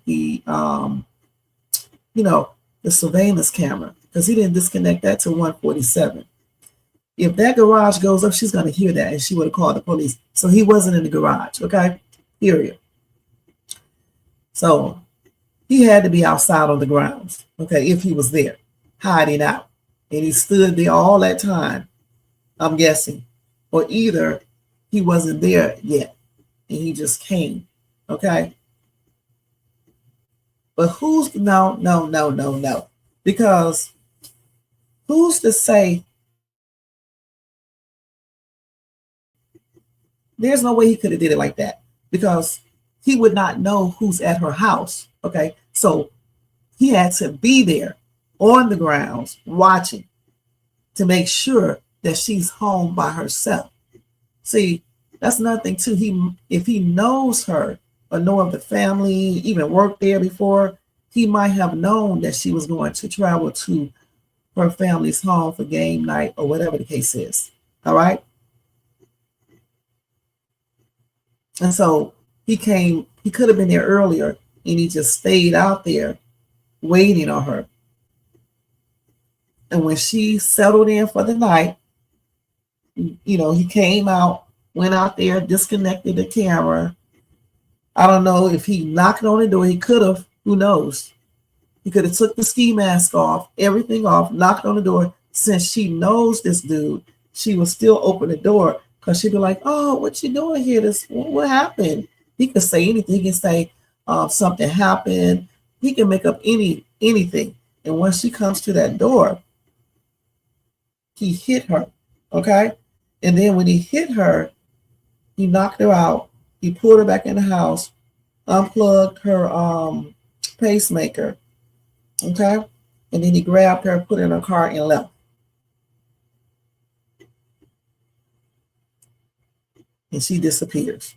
the, the surveillance camera, because he didn't disconnect that till 1:47. If that garage goes up, she's going to hear that, and she would have called the police. So he wasn't in the garage, okay? Period. So he had to be outside on the grounds, okay, if he was there, hiding out. And he stood there all that time, I'm guessing. Or either he wasn't there yet, and he just came, okay? But no. Because who's to say there's no way he could have did it like that? Because he would not know who's at her house, okay? So he had to be there, on the grounds watching to make sure that she's home by herself. See, that's another thing too. If he knows her or know of the family, even worked there before, he might have known that she was going to travel to her family's home for game night or whatever the case is. All right. And so he could have been there earlier and he just stayed out there waiting on her. And when she settled in for the night, he came out, went out there, disconnected the camera. I don't know if he knocked on the door. He could have. Who knows? He could have took the ski mask off, everything off, knocked on the door. Since she knows this dude, she would still open the door because she'd be like, "Oh, what you doing here? What happened?" He could say anything. He can say something happened. He can make up anything. And when she comes to that door, he hit her. Okay. And then when he hit her, he knocked her out. He pulled her back in the house, unplugged her pacemaker. Okay. And then he grabbed her, put her in her car, and left. And she disappears.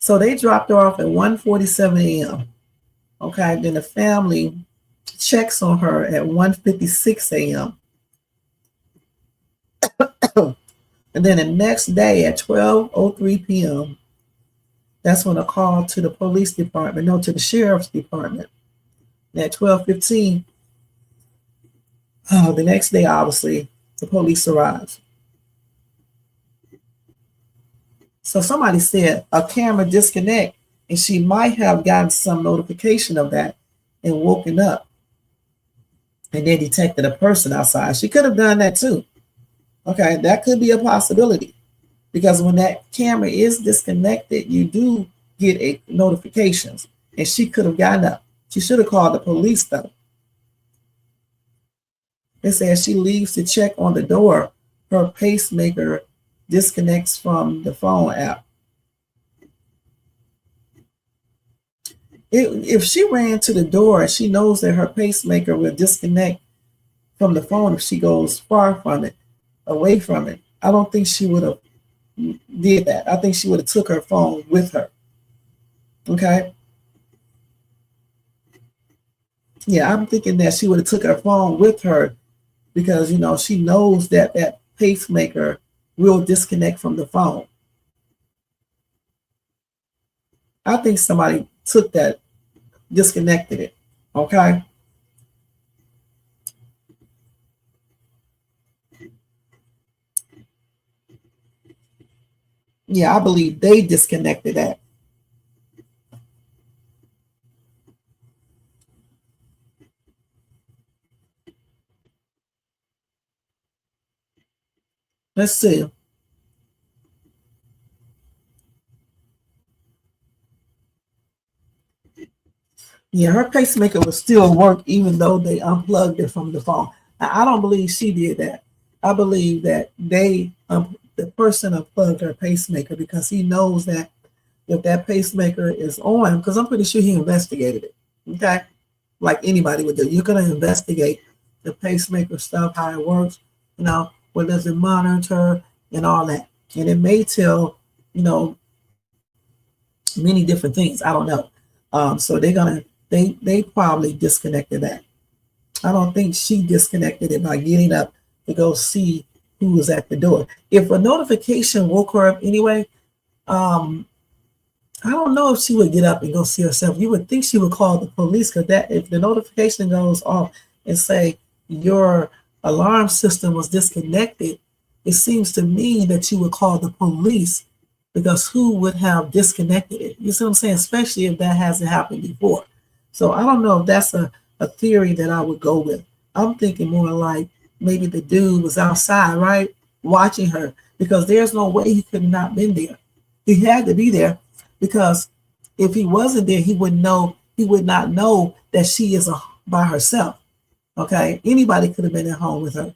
So they dropped her off at 1:47 a.m. Okay, then the family checks on her at 1:56 a.m. And then the next day at 12:03 p.m., that's when a call to the police department, no, to the sheriff's department. And at 12:15, the next day, obviously, the police arrives. So somebody said a camera disconnect, and she might have gotten some notification of that and woken up and then detected a person outside. She could have done that too. Okay, that could be a possibility because when that camera is disconnected, you do get a notifications, and she could have gotten up. She should have called the police though. It says she leaves to check on the door. Her pacemaker disconnects from the phone app. If she ran to the door, she knows that her pacemaker will disconnect from the phone if she goes far from it, away from it. I don't think she would have did that. I think she would have took her phone with her. Okay. Yeah, I'm thinking that she would have took her phone with her because, she knows that that pacemaker will disconnect from the phone. I think somebody took that, disconnected it. Okay. Yeah, I believe they disconnected that. Let's see. Yeah, her pacemaker would still work even though they unplugged it from the phone. Now, I don't believe she did that. I believe that the person unplugged her pacemaker because he knows that if that pacemaker is on, because I'm pretty sure he investigated it. Okay, like anybody would do. You're going to investigate the pacemaker stuff, how it works. What does it monitor and all that, and it may tell many different things. I don't know. So they probably disconnected that. I don't think she disconnected it by getting up to go see who was at the door. If a notification woke her up anyway, I don't know if she would get up and go see herself. You would think she would call the police because if the notification goes off and say your alarm system was disconnected, it seems to me that you would call the police because who would have disconnected it? You see what I'm saying? Especially if that hasn't happened before. So I don't know if that's a theory that I would go with. I'm thinking more like maybe the dude was outside, right? Watching her because there's no way he could have not been there. He had to be there because if he wasn't there, he would not know that she is by herself. Okay. Anybody could have been at home with her.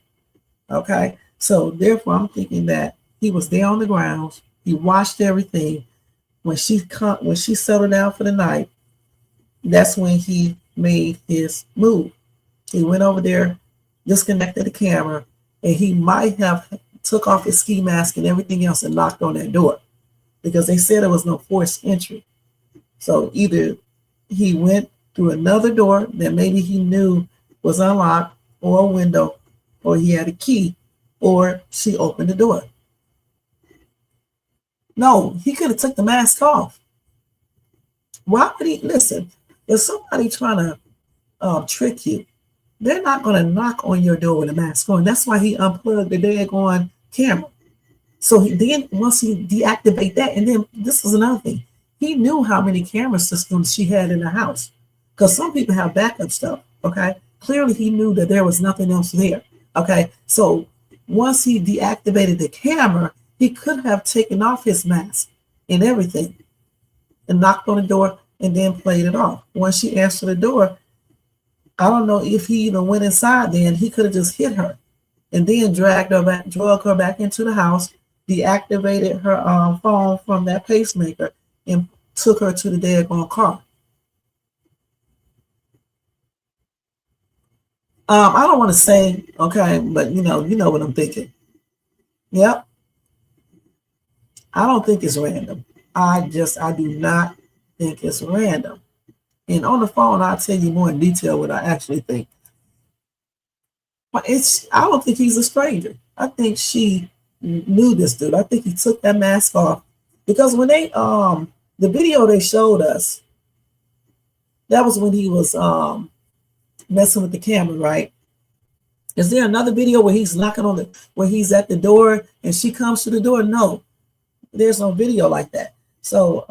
Okay. So therefore I'm thinking that He was there on the grounds. He watched everything. When she settled down for the night, that's when he made his move. He went over there, disconnected the camera, and he might have took off his ski mask and everything else and knocked on that door because they said there was no forced entry. So either he went through another door that maybe he knew was unlocked, or a window, or he had a key, or she opened the door. No, he could have took the mask off. Why would he? Listen, if somebody trying to trick you, they're not going to knock on your door with a mask on. That's why he unplugged the daggone camera. So then once he deactivate that, and then this is another thing, he knew how many camera systems she had in the house, because some people have backup stuff. Okay, clearly he knew that there was nothing else there. Okay, so once he deactivated the camera, he could have taken off his mask and everything and knocked on the door and then played it off. Once she answered the door, I don't know if he even went inside then. He could have just hit her and then drug her back into the house, deactivated her phone from that pacemaker, and took her to the daggone car. I don't want to say, okay, but you know what I'm thinking. Yep. I don't think it's random. I do not think it's random. And on the phone, I'll tell you more in detail what I actually think. But I don't think he's a stranger. I think she knew this dude. I think he took that mask off because when they the video they showed us, that was when he was messing with the camera, right? Is there another video where he's knocking on where he's at the door and she comes to the door? No, there's no video like that. So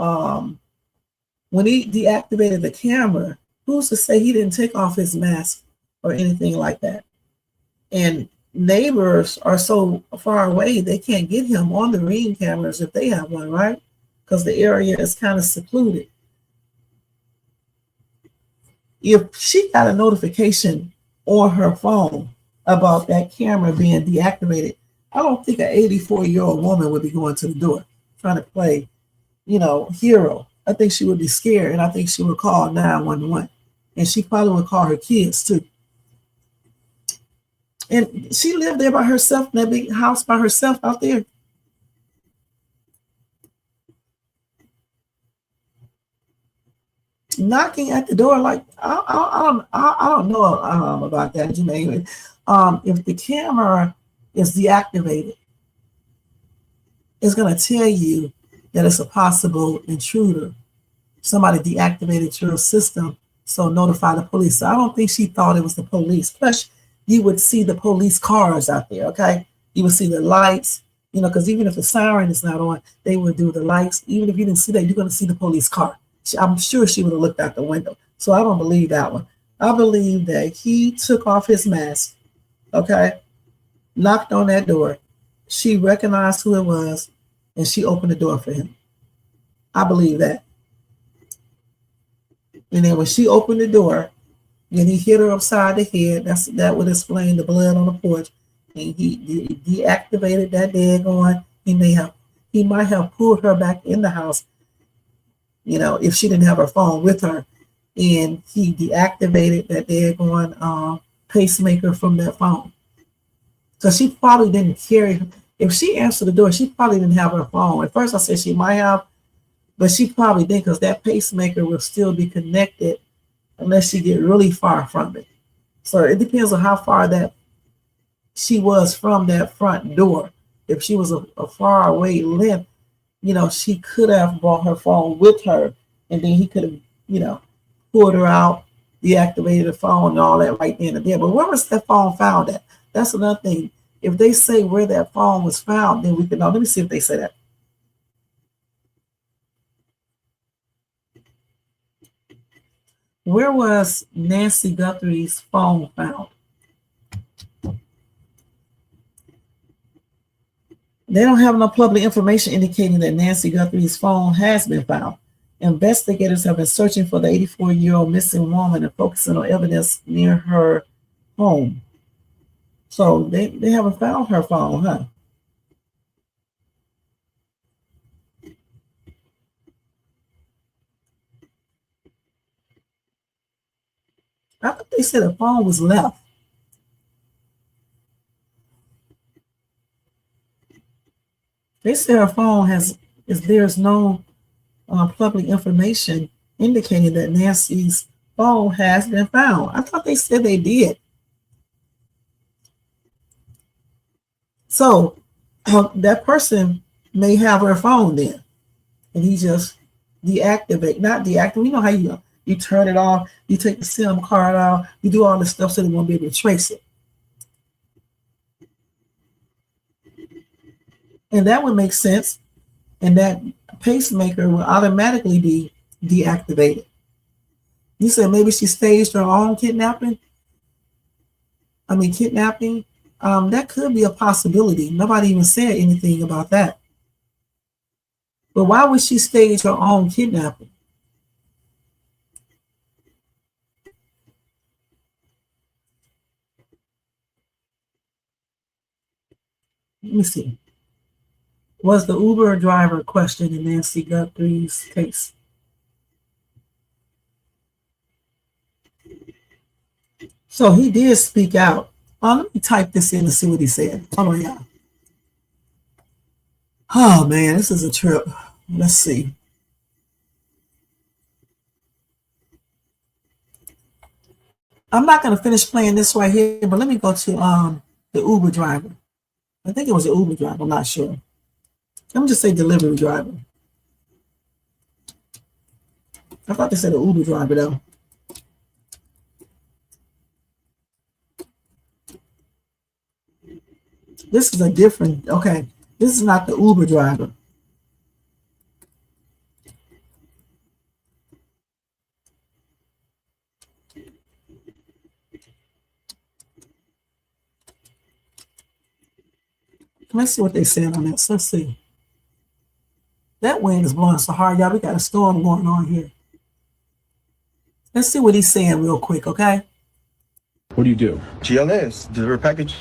when he deactivated the camera, who's to say he didn't take off his mask or anything like that? And neighbors are so far away, they can't get him on the Ring cameras if they have one, right? Because the area is kind of secluded. If she got a notification on her phone about that camera being deactivated, I don't think an 84-year-old woman would be going to the door trying to play, hero. I think she would be scared, and I think she would call 911. And she probably would call her kids too. And she lived there by herself in that big house by herself out there. Knocking at the door, like I don't know about that, Jermaine. If the camera is deactivated, it's going to tell you that it's a possible intruder. Somebody deactivated your system, so notify the police. So I don't think she thought it was the police. Plus, you would see the police cars out there, okay? You would see the lights, because even if the siren is not on, they would do the lights. Even if you didn't see that, you're going to see the police car. I'm sure she would have looked out the window. So I don't believe that one. I believe that he took off his mask, okay? Knocked on that door. She recognized who it was, and she opened the door for him. I believe that. And then when she opened the door, and he hit her upside the head, that would explain the blood on the porch. And he deactivated that daggone. He might have pulled her back in the house, if she didn't have her phone with her. And he deactivated that daggone pacemaker from that phone. So she probably didn't carry. If she answered the door, she probably didn't have her phone. At first I said she might have, but she probably didn't, because that pacemaker will still be connected unless she get really far from it. So it depends on how far that she was from that front door. If she was a far away length, she could have brought her phone with her, and then he could have, pulled her out, deactivated the phone and all that right then and there. But where was that phone found at? That's another thing. If they say where that phone was found, then we can know. Let me see if they say that. Where was Nancy Guthrie's phone found? They don't have no public information indicating that Nancy Guthrie's phone has been found. Investigators have been searching for the 84-year-old missing woman and focusing on evidence near her home. So they haven't found her phone, huh? I thought they said the phone was left. They said her phone there's no public information indicating that Nancy's phone has been found. I thought they said they did. So that person may have her phone then, and he just not deactivate. You know how you turn it off, you take the SIM card out, you do all this stuff so they won't be able to trace it. And that would make sense, and that pacemaker will automatically be deactivated. You said maybe she staged her own kidnapping. That could be a possibility. Nobody even said anything about that. But why would she stage her own kidnapping? Let me see. Was the Uber driver questioned in Nancy Guthrie's case? So he did speak out. Let me type this in to see what he said. Hold on, y'all. Oh man, this is a trip. Let's see. I'm not going to finish playing this right here, but let me go to the Uber driver. I think it was an Uber driver. I'm not sure. Let me just say delivery driver. I thought they said an Uber driver though. This is a different, okay. This is not the Uber driver. Let's see what they said on this. Let's see. That wind is blowing so hard, y'all. We got a storm going on here. Let's see what he's saying real quick, okay? What do you do? GLS, deliver packages.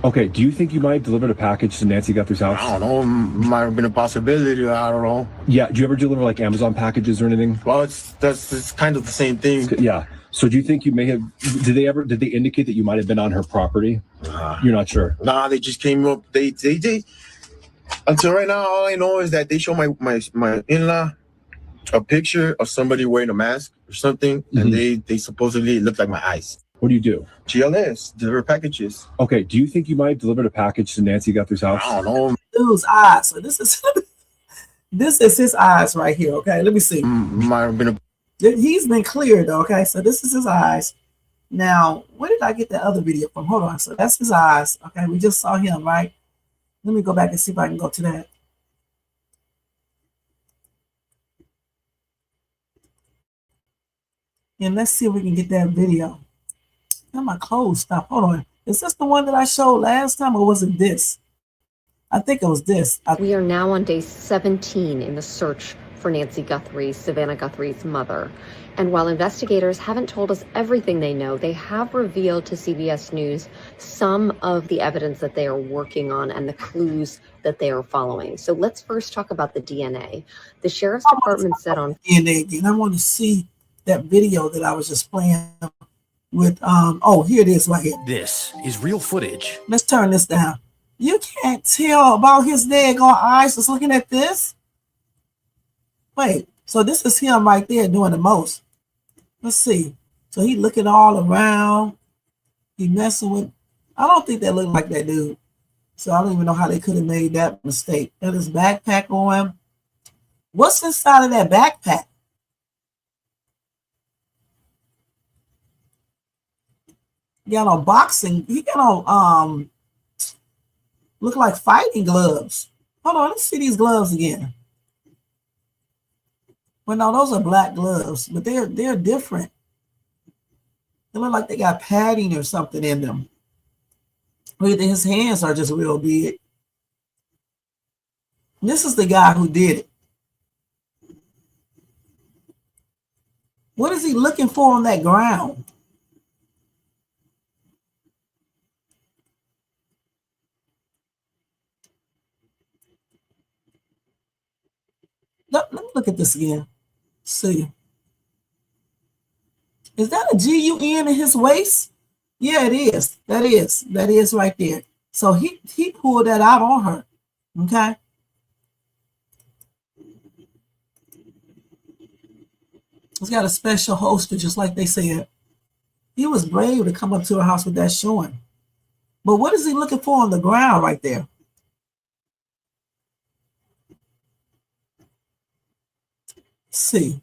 Okay, do you think you might have delivered a package to Nancy Guthrie's house? I don't know, might have been a possibility, I don't know. Yeah, do you ever deliver like Amazon packages or anything? Well, it's kind of the same thing. Yeah. So do you think you may have, did they indicate that you might have been on her property? You're not sure? Nah, they just came up, they until right now, all I know is that they show my in-law a picture of somebody wearing a mask or something, and they supposedly look like my eyes. What do you do? GLS, deliver packages. Okay, do you think you might have delivered a package to Nancy Guthrie's house? I don't know. Dude's eyes. So this is his eyes right here, okay? Let me see. Might have been a He's been cleared, okay? So this is his eyes. Now, where did I get the other video from? Hold on. So that's his eyes, okay? We just saw him, right? Let me go back and see if I can go to that. And let's see if we can get that video. Now my clothes stop. Hold on. Is this the one that I showed last time, or was it this? I think it was this. We are now on day 17 in the search for Nancy Guthrie, Savannah Guthrie's mother. And while investigators haven't told us everything they know, they have revealed to CBS News some of the evidence that they are working on and the clues that they are following. So let's first talk about the DNA. The Sheriff's Department said on DNA again. I want to see that video that I was just playing with. Oh, here it is right here. This is real footage. Let's turn this down. You can't tell about his daggone eyes just looking at this. Wait, so this is him right there doing the most. Let's see. So he looking all around. He messing with. I don't think that looked like that dude. So I don't even know how they could have made that mistake. Got his backpack on. What's inside of that backpack? He got on boxing. He got on look like fighting gloves. Hold on, let's see these gloves again. Well, no, those are black gloves, but they're different. They look like they got padding or something in them. Look at his hands are just real big. This is the guy who did it. What is he looking for on that ground? Let me look at this again. See. Is that a GUN in his waist? Yeah, it is. That is right there. So he pulled that out on her. Okay. He's got a special holster, just like they said. He was brave to come up to her house with that showing. But what is he looking for on the ground right there? Let's see.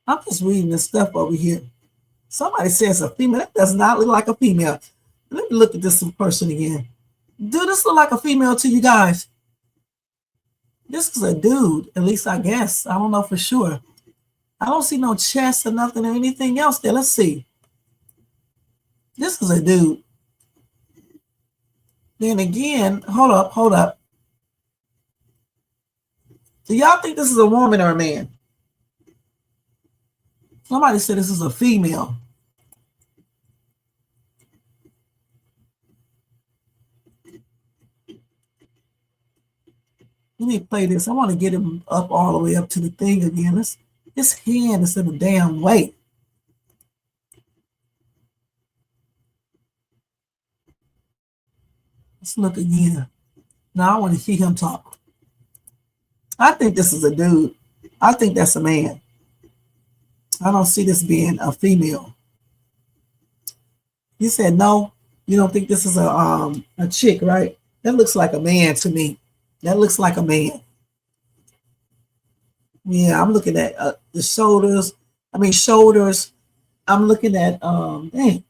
I'm just reading this stuff over here. Somebody says a female. That does not look like a female. Let me look at this in person again. Do this look like a female to you guys? This is a dude, at least I guess. I don't know for sure. I don't see no chest or nothing or anything else there. Let's see. This is a dude. Then again, hold up. Do y'all think this is a woman or a man? Somebody said this is a female. Let me play this. I want to get him up all the way up to the thing again. His hand is in a damn way. Let's look again. Now I want to hear him talk. I think this is a dude. I think that's a man. I don't see this being a female. You said no. You don't think this is a chick, right? That looks like a man to me. That looks like a man. Yeah, I'm looking at the shoulders. I'm looking at dang.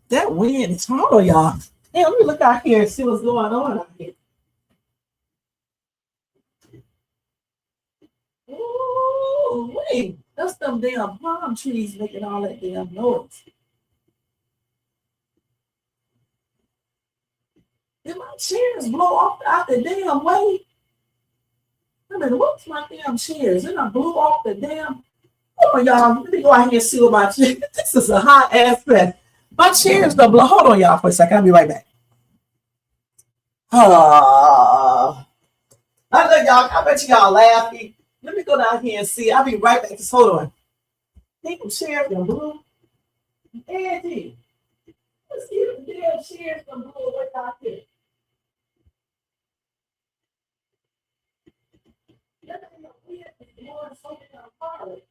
That wind is hard on y'all. Hey, let me look out here and see what's going on out here. Ooh, wait. That's them damn palm trees making all that damn noise. Did my chairs blow off out the damn way? I mean, what's my damn chairs? Then I blew off the damn. Oh, y'all, let me go out here and see what my chairs. This is a hot ass mess. My chairs don't blow. Hold on, y'all, for a second. I'll be right back. I know y'all. I bet y'all laughing. Let me go down here and see. I'll be right back. Just hold on. Think them chairs done blew. Angie, let's see if the damn chairs done blew away out here. That ain't no wind. It's blowing something apart.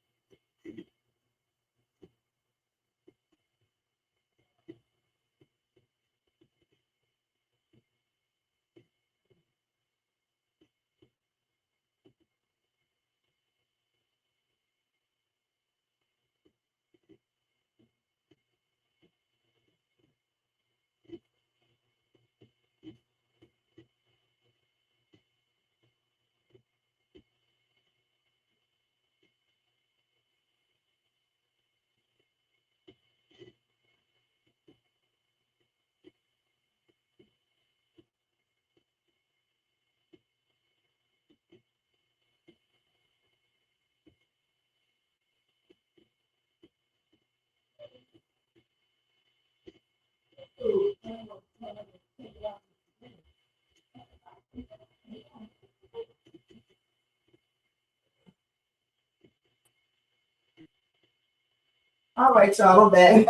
All right, y'all, I'm back.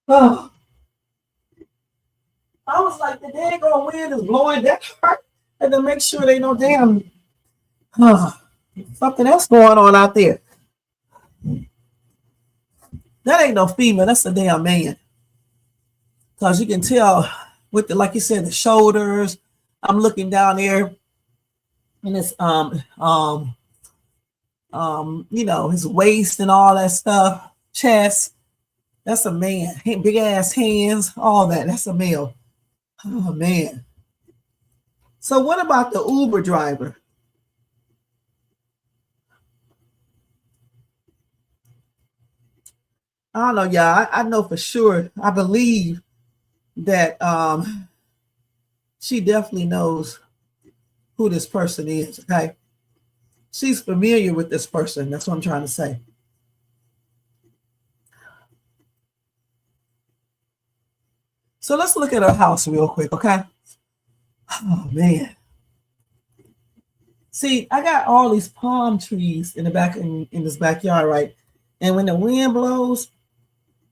Oh, I was like, the daggone wind is blowing that hard. And to make sure they no damn something else going on out there. That ain't no female, that's a damn man. Because you can tell with the, like you said, the shoulders. I'm looking down there and it's you know, his waist and all that stuff, chest. That's a man. Big ass hands, all that. That's a male. Oh man. So what about the Uber driver? I don't know, y'all. I know for sure. I believe that she definitely knows who this person is. Okay, she's familiar with this person. That's what I'm trying to say. So let's look at her house real quick, okay? Oh man. See, I got all these palm trees in the back in this backyard, right? And when the wind blows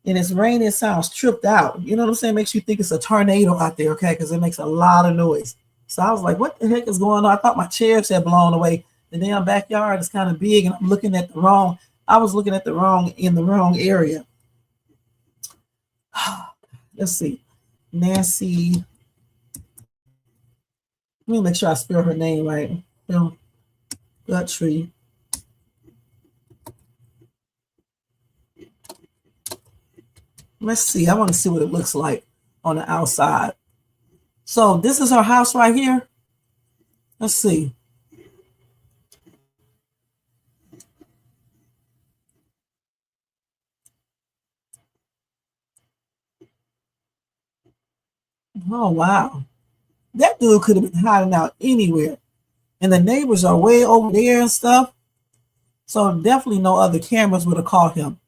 and it's raining, it sounds tripped out. You know what I'm saying? Makes you think it's a tornado out there, okay? Because it makes a lot of noise. So I was like, what the heck is going on? I thought my chairs had blown away. The damn backyard is kind of big, and I'm looking at the wrong, I was looking at the wrong area. Let's see. Nancy. Let me make sure I spell her name right. Guthrie. Let's see. I want to see what it looks like on the outside. So this is her house right here. Let's see. Oh, wow. That dude could have been hiding out anywhere. And the neighbors are way over there and stuff. So definitely no other cameras would have caught him.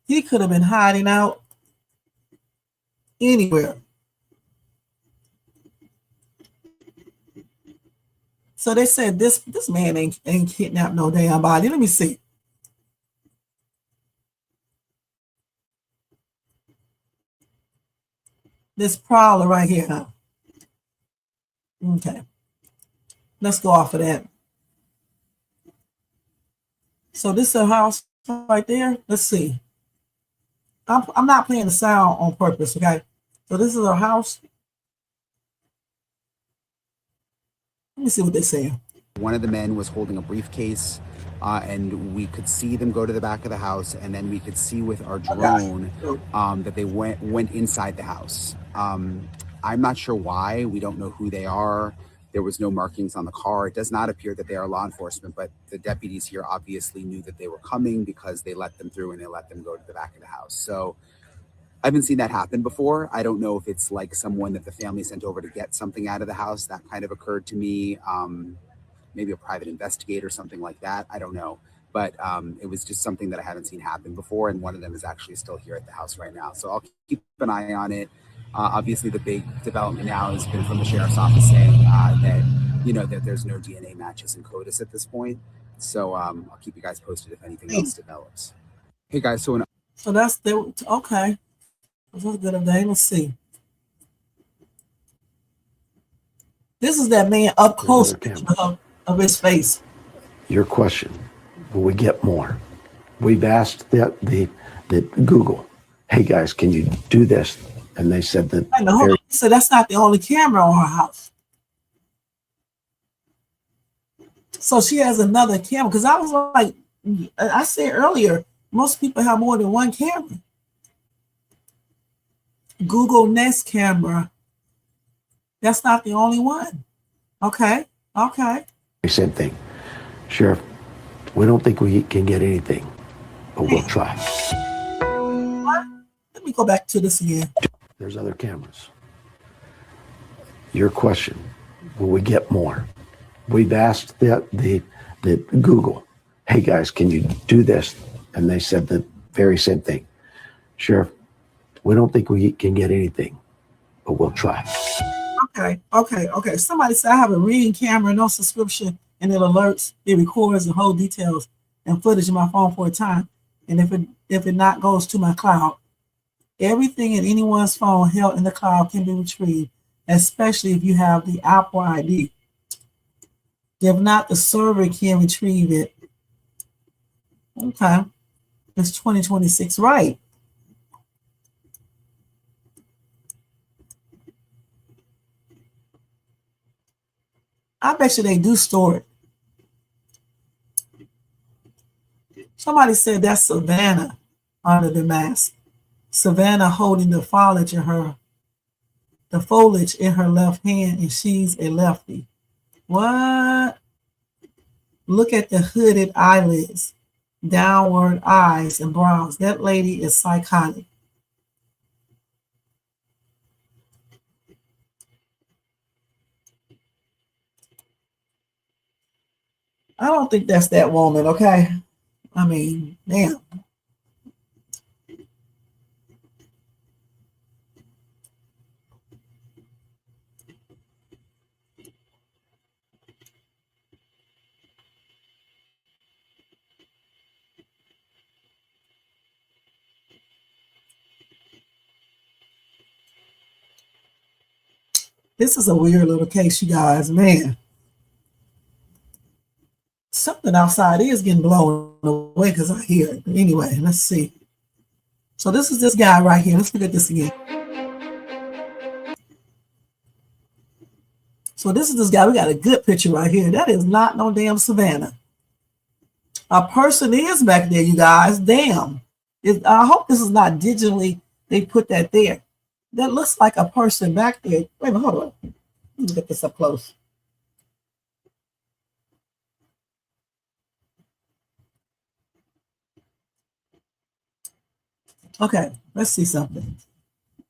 He could have been hiding out anywhere. So they said this man ain't kidnapped no damn body. Let me see. This prowler right here, huh? Okay. Let's go off of that. So this is a house right there. Let's see. I'm not playing the sound on purpose, okay? So this is our house. Let me see what they're saying. One of the men was holding a briefcase, and we could see them go to the back of the house, and then we could see with our drone that they went inside the house. I'm not sure why. We don't know who they are. There was no markings on the car. It does not appear that they are law enforcement, but the deputies here obviously knew that they were coming because they let them through and they let them go to the back of the house. So I haven't seen that happen before. I don't know if it's like someone that the family sent over to get something out of the house. That kind of occurred to me. Maybe a private investigator, something like that. I don't know. But it was just something that I haven't seen happen before. And one of them is actually still here at the house right now. So I'll keep an eye on it. Obviously, the big development now has been from the sheriff's office saying that there's no DNA matches in CODIS at this point. So I'll keep you guys posted if anything else develops. Hey guys, so that's okay. That's a good day. Let's see. This is that man up close of his face. Your question, will we get more? We've asked the Google, hey guys, can you do this? And they said that. I know. So that's not the only camera on her house. So she has another camera. Because I was like, I said earlier, most people have more than one camera. Google Nest camera. That's not the only one. Okay. Same thing. Sheriff, we don't think we can get anything, but we'll try. What? Let me go back to this again. There's other cameras. Your question, will we get more? We've asked the Google, hey guys, can you do this? And they said the very same thing. Sheriff, we don't think we can get anything, but we'll try. Okay. Somebody said I have a Ring camera, no subscription, and it alerts, it records the whole details and footage in my phone for a time. And if it not goes to my cloud, everything in anyone's phone held in the cloud can be retrieved, especially if you have the Apple ID. If not, the server can retrieve it. Okay. It's 2026, right? I bet you they do store it. Somebody said that's Savannah under the mask. Savannah holding the foliage in her left hand, and she's a lefty. What? Look at the hooded eyelids, downward eyes, and brows. That lady is psychotic. I don't think that's that woman, okay? I mean, damn. This is a weird little case, you guys. Man, something outside is getting blown away because I hear it. But anyway, let's see. So this is this guy right here. Let's look at this again. So this is this guy. We got a good picture right here. That is not no damn Savannah. A person is back there, you guys. Damn. I hope this is not digitally. They put that there. That looks like a person back there. Wait a minute, hold on. Let me get this up close. Okay, let's see something.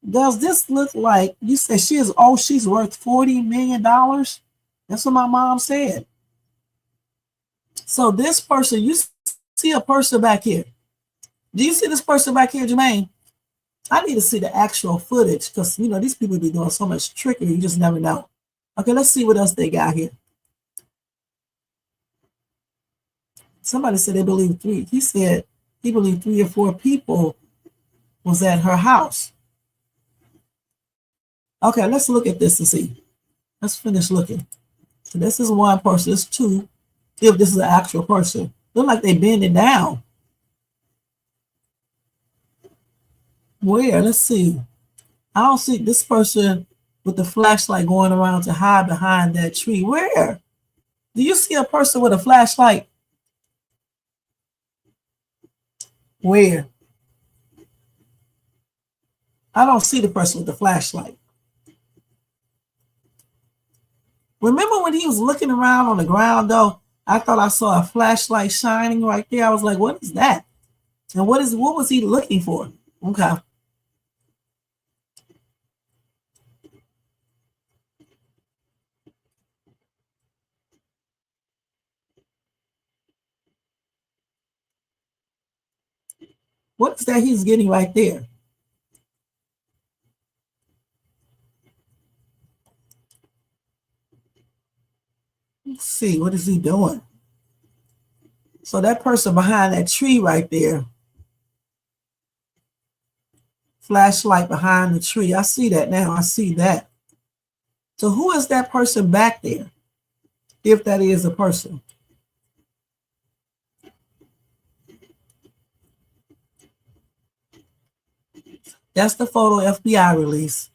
Does this look like, you said she's worth $40 million? That's what my mom said. So this person, you see a person back here. Do you see this person back here, Jermaine? I need to see the actual footage because, you know, these people be doing so much trickery. You just never know. Okay, let's see what else they got here. Somebody said they believe three. He said he believed 3 or 4 people was at her house. Okay, let's look at this and see. Let's finish looking. So this is one person. This is 2. If this is an actual person. Look like they bending down. Where? Let's see. I don't see this person with the flashlight going around to hide behind that tree. Where? Do you see a person with a flashlight? Where? I don't see the person with the flashlight. Remember when he was looking around on the ground, though? I thought I saw a flashlight shining right there. I was like, what is that? And what was he looking for? Okay. What is that he's getting right there? Let's see, what is he doing? So that person behind that tree right there, flashlight behind the tree. I see that now. I see that. So who is that person back there? If that is a person. That's the photo FBI release.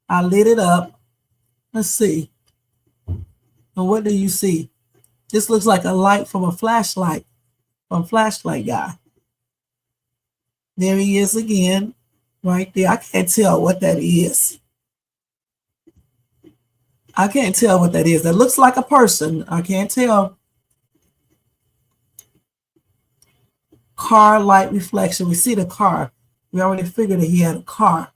I lit it up. Let's see. And what do you see? This looks like a light from a flashlight, from Flashlight Guy. There he is again, right there. I can't tell what that is. I can't tell what that is. That looks like a person. I can't tell. Car light reflection. We see the car. We already figured that he had a car.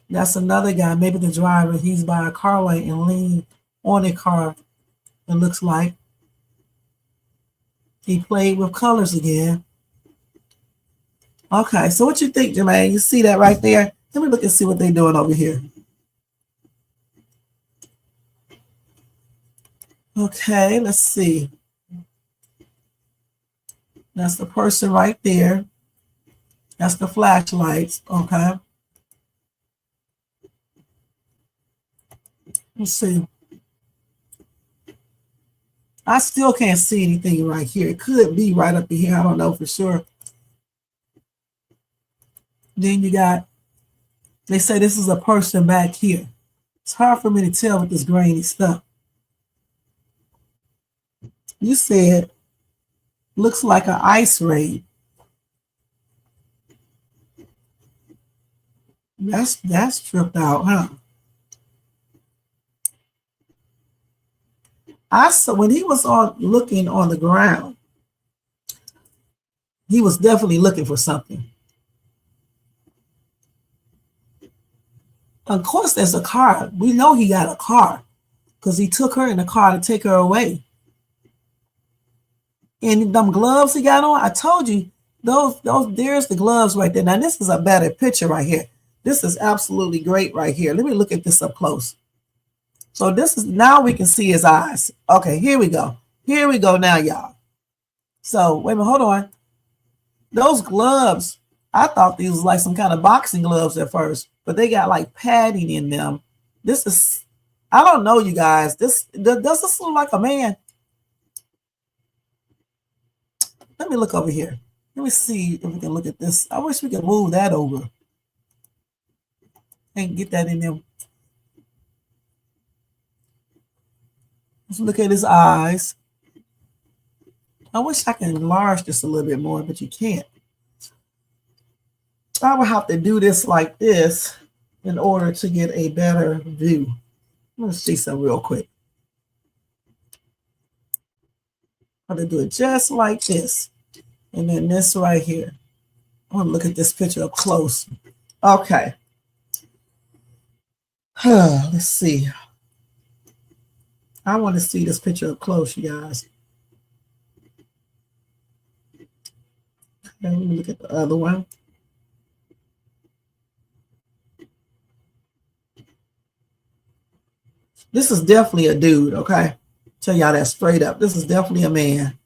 That's another guy, maybe the driver. He's by a car light and leaning on a car. It looks like he played with colors again. Okay, so what you think, Jermaine? You see that right there? Let me look and see what they're doing over here. Okay, let's see. That's the person right there. That's the flashlights. Okay. Let's see. I still can't see anything right here. It could be right up in here. I don't know for sure. Then you got, they say this is a person back here. It's hard for me to tell with this grainy stuff. You said, looks like an ice raid. That's tripped out, huh? I saw when he was looking on the ground, he was definitely looking for something. Of course, there's a car. We know he got a car because he took her in the car to take her away. And them gloves he got on, I told you, there's the gloves right there. Now, this is a better picture right here. This is absolutely great right here. Let me look at this up close. So this is, now we can see his eyes. Okay, here we go. Here we go now, y'all. So, wait a minute, hold on. Those gloves I thought these was like some kind of boxing gloves at first, but they got like padding in them. This is, I don't know, you guys. Does this look like a man? Let me look over here. Let me see if we can look at this. I wish we could move that over and get that in there. Let's look at his eyes. I wish I could enlarge this a little bit more, but you can't. I would have to do this like this in order to get a better view. Let's see something real quick. I'm going to do it just like this. And then this right here. I want to look at this picture up close. Okay. Let's see. I want to see this picture up close, you guys. Okay, let me look at the other one. This is definitely a dude, okay? Tell y'all that straight up. This is definitely a man.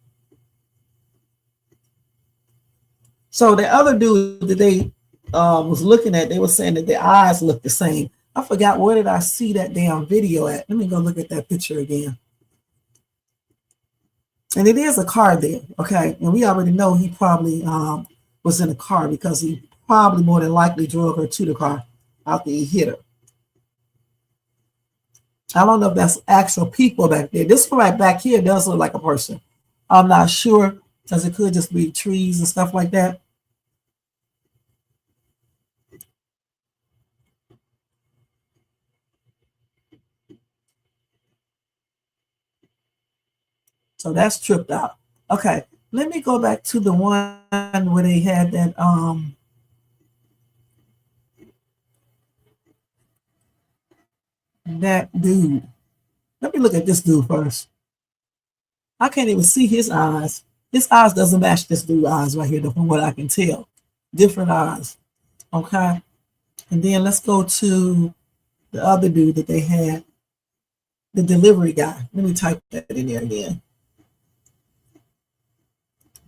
So the other dude that they was looking at, they were saying that their eyes look the same. I forgot, where did I see that damn video at? Let me go look at that picture again. And it is a car there, okay? And we already know he probably was in a car because he probably more than likely drove her to the car after he hit her. I don't know if that's actual people back there. This right back here does look like a person. I'm not sure, because it could just be trees and stuff like that. So that's tripped out. Okay, let me go back to the one where they had that that dude. Let me look at this dude first. I can't even see his eyes. His eyes doesn't match this dude's eyes right here, from what I can tell. Different eyes. Okay. And then let's go to the other dude that they had, the delivery guy. Let me type that in there again.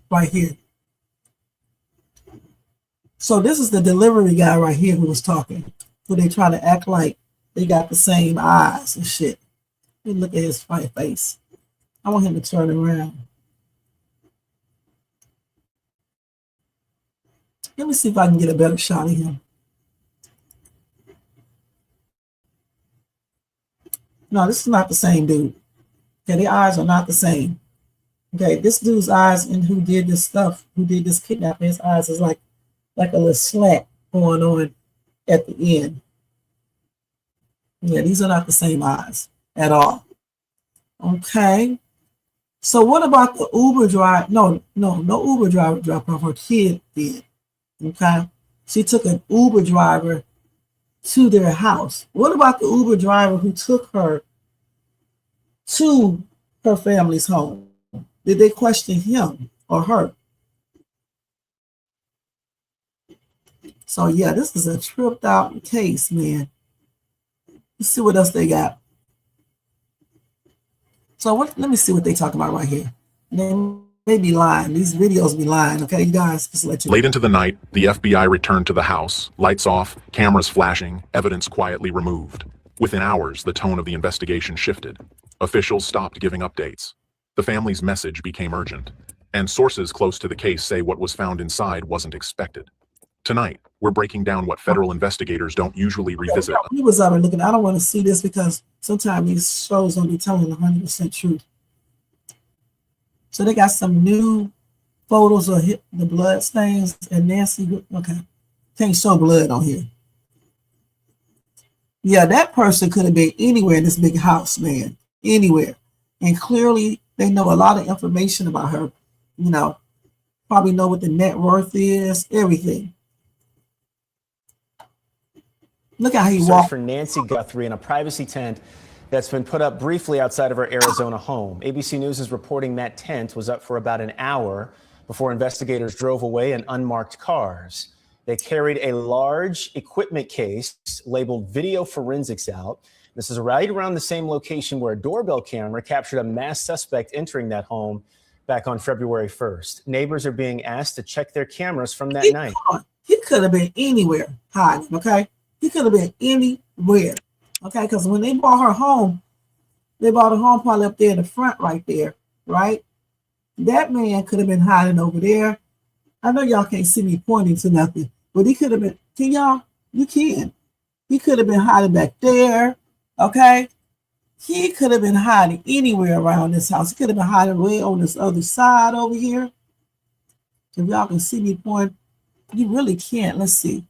Right here. So this is the delivery guy right here who was talking, who they try to act like they got the same eyes and shit. Let me look at his face. I want him to turn around. Let me see if I can get a better shot of him. No, this is not the same dude. Okay, the eyes are not the same. Okay, this dude's eyes and who did this stuff, who did this kidnapping, his eyes is like a little slat going on at the end. Yeah, these are not the same eyes at all. Okay. So what about the Uber driver? No Uber driver dropped off. Her kid did. Okay. She took an Uber driver to their house. What about the Uber driver who took her to her family's home? Did they question him or her? So yeah, this is a tripped out case, man. Let's see what else they got. So let me see what they talk about right here. They be lying. These videos be lying. Okay, you guys, just let you know. Late into the night, the FBI returned to the house, lights off, cameras flashing, evidence quietly removed. Within hours, the tone of the investigation shifted. Officials stopped giving updates. The family's message became urgent, and sources close to the case say what was found inside wasn't expected. Tonight, we're breaking down what federal investigators don't usually revisit. He was already looking. I don't want to see this because sometimes these shows don't be telling 100% truth. So they got some new photos of the blood stains and Nancy. Okay, can't show blood on here. Yeah, that person could have been anywhere in this big house, man, anywhere. And clearly, they know a lot of information about her. You know, probably know what the net worth is, everything. Look how he walked. For Nancy Guthrie in a privacy tent that's been put up briefly outside of her Arizona home. ABC News is reporting that tent was up for about an hour before investigators drove away in unmarked cars. They carried a large equipment case labeled video forensics out. This is right around the same location where a doorbell camera captured a masked suspect entering that home back on February 1st. Neighbors are being asked to check their cameras from that night. He could have been anywhere hiding, okay? He could have been anywhere, okay? Because when they bought her home, they bought her home probably up there in the front right there, right? That man could have been hiding over there. I know y'all can't see me pointing to nothing, but he could have been, can y'all? You can. He could have been hiding back there, okay? He could have been hiding anywhere around this house. He could have been hiding way on this other side over here. If y'all can see me point, you really can't. Let's see.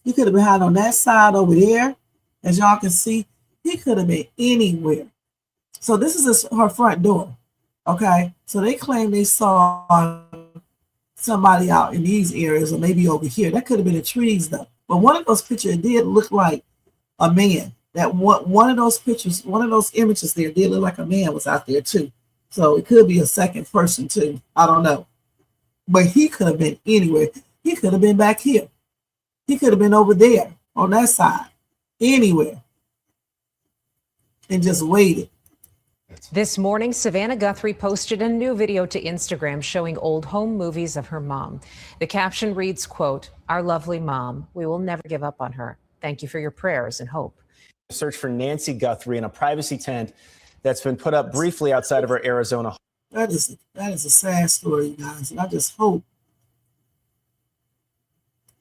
He could have been hiding on that side over there. As y'all can see, he could have been anywhere. So this is her front door, okay? So they claim they saw somebody out in these areas or maybe over here. That could have been the trees though. But one of those pictures did look like a man. That one of those pictures, one of those images there did look like a man was out there too. So it could be a second person too. I don't know. But he could have been anywhere. He could have been back here. He could have been over there on that side. Anywhere. And just waited. This morning, Savannah Guthrie posted a new video to Instagram showing old home movies of her mom. The caption reads, quote, "Our lovely mom. We will never give up on her. Thank you for your prayers and hope." Search for Nancy Guthrie in a privacy tent that's been put up briefly outside of her Arizona home. That is a sad story, you guys. And I just hope.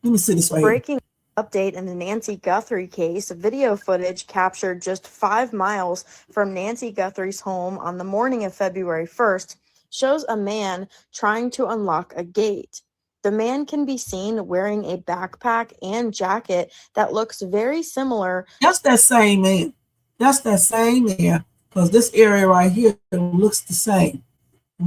Let me see this right here. Breaking update in the Nancy Guthrie case. Video footage captured just 5 miles from Nancy Guthrie's home on the morning of February 1st shows a man trying to unlock a gate. The man can be seen wearing a backpack and jacket that looks very similar. That's that same man. That's that same man. Because this area right here looks the same.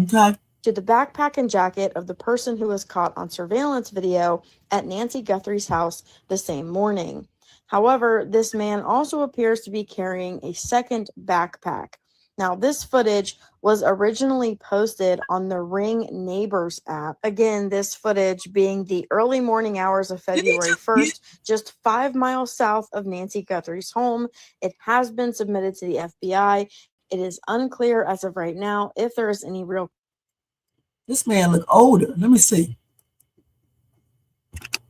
Okay. To the backpack and jacket of the person who was caught on surveillance video at Nancy Guthrie's house the same morning. However, this man also appears to be carrying a second backpack. Now, this footage was originally posted on the Ring Neighbors app. Again, this footage being the early morning hours of February 1st, just 5 miles south of Nancy Guthrie's home. It has been submitted to the FBI. It is unclear as of right now if there is any real. This man look older. Let me see.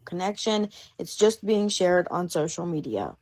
Connection. It's just being shared on social media.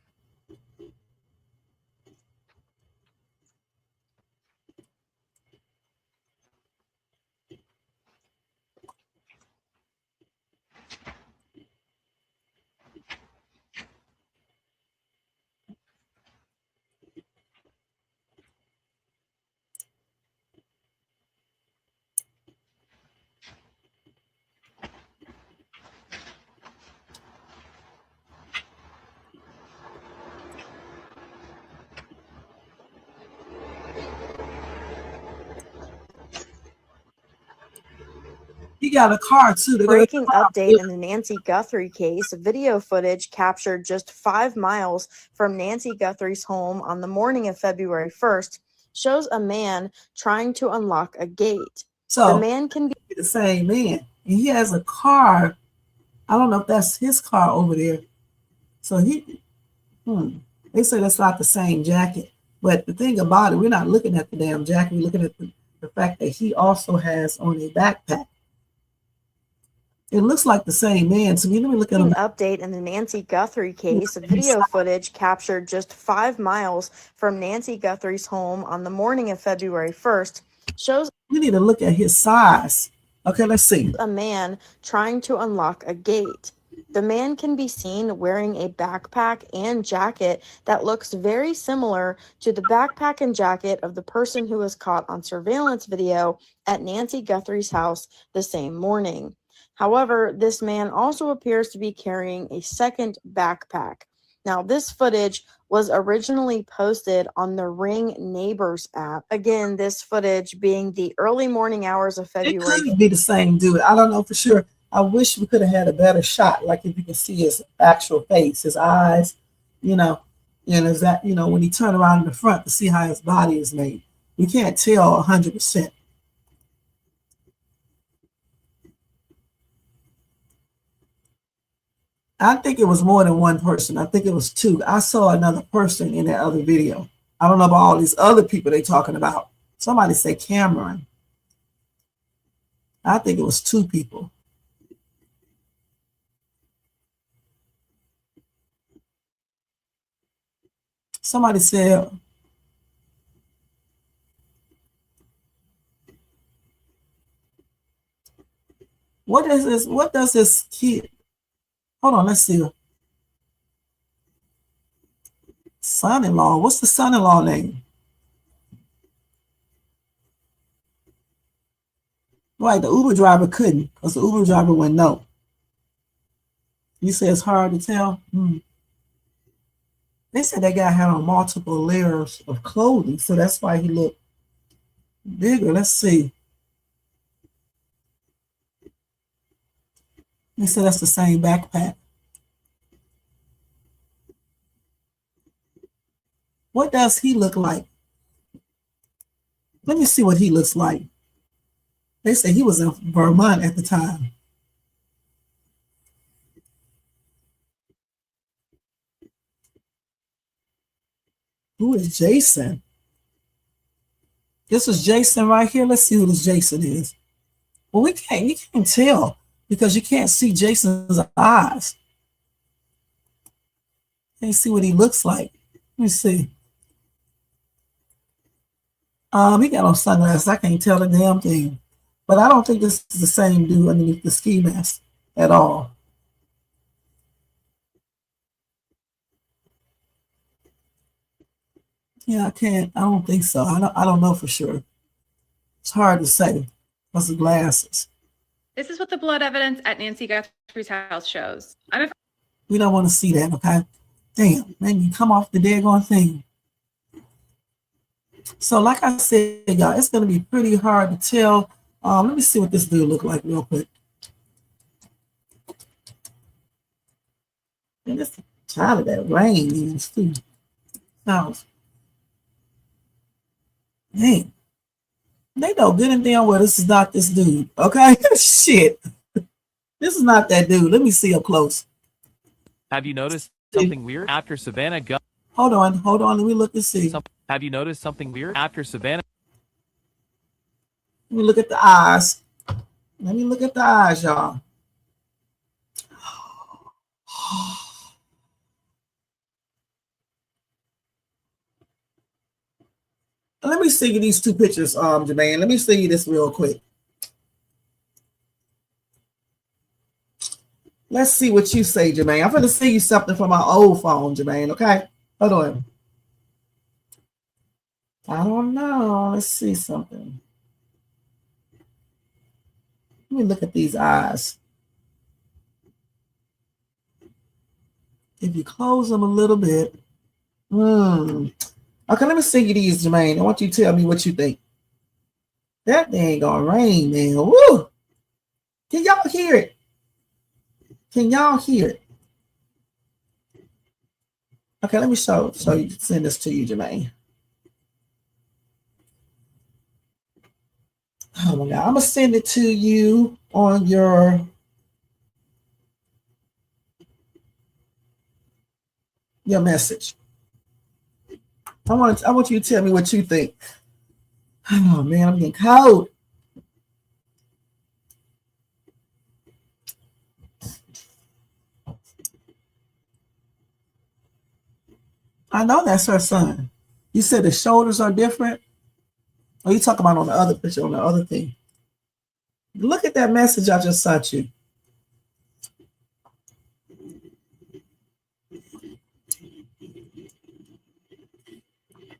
He got a car too. Breaking update in the Nancy Guthrie case. Video footage captured just 5 miles from Nancy Guthrie's home on the morning of February 1st shows a man trying to unlock a gate. So the man can be the same man. And he has a car. I don't know if that's his car over there. So they say that's not the same jacket. But the thing about it, we're not looking at the damn jacket. We're looking at the fact that he also has on a backpack. It looks like the same man to me. Let me look at him. Update in the Nancy Guthrie case. Video footage captured just 5 miles from Nancy Guthrie's home on the morning of February 1st shows. We need to look at his size. Okay, let's see. A man trying to unlock a gate. The man can be seen wearing a backpack and jacket that looks very similar to the backpack and jacket of the person who was caught on surveillance video at Nancy Guthrie's house the same morning. However, this man also appears to be carrying a second backpack. Now, this footage was originally posted on the Ring Neighbors app. Again, this footage being the early morning hours of February. It could be the same dude. I don't know for sure. I wish we could have had a better shot, like if you can see his actual face, his eyes, and is that, when he turned around in the front to see how his body is made. We can't tell 100%. I think it was more than one person. I think it was two. I saw another person in that other video. I don't know about all these other people they're talking about. Somebody say Cameron. I think it was two people. Somebody said, what is this? What does this kid? Hold on, let's see. Son-in-law. What's the son-in-law name? Right, the Uber driver couldn't because the Uber driver wouldn't know. You say it's hard to tell? They said that guy had on multiple layers of clothing, so that's why he looked bigger. Let's see. They said that's the same backpack. What does he look like? Let me see what he looks like. They said he was in Vermont at the time. Who is Jason? This is Jason right here. Let's see who this Jason is. Well, you can't tell because you can't see Jason's eyes. Can't see what he looks like. Let me see. He got on sunglasses. I can't tell the damn thing. But I don't think this is the same dude underneath the ski mask at all. Yeah, I don't think so. I don't know for sure. It's hard to say. What's the glasses? This is what the blood evidence at Nancy Guthrie's house shows. We don't want to see that, okay? Damn, man, you come off the daggone thing. So like I said, y'all, it's going to be pretty hard to tell. Let me see what this dude look like real quick. And it's tired of that rain, man, too. Sounds. Dang. They know good and damn well this is not this dude, okay? Shit. This is not that dude. Let me see up close. Have you noticed something weird after Savannah Guthrie? Hold on. Let me look and see. Have you noticed something weird after Savannah? Let me look at the eyes. Let me look at the eyes, y'all. Let me see you these two pictures, Jermaine. Let me see you this real quick. Let's see what you say, Jermaine. I'm going to see you something from my old phone, Jermaine, okay? Hold on. I don't know. Let's see something. Let me look at these eyes. If you close them a little bit. Okay, let me see you these, Jermaine. I want you to tell me what you think. That dang gonna rain, man. Woo! Can y'all hear it? Can y'all hear it? Okay, let me show you, send this to you, Jermaine. Oh my God, I'm gonna send it to you on your message. I want you to tell me what you think. Oh man, I'm getting cold. I know that's her son. You said the shoulders are different. Or you talking about on the other picture, on the other thing? Look at that message I just sent you.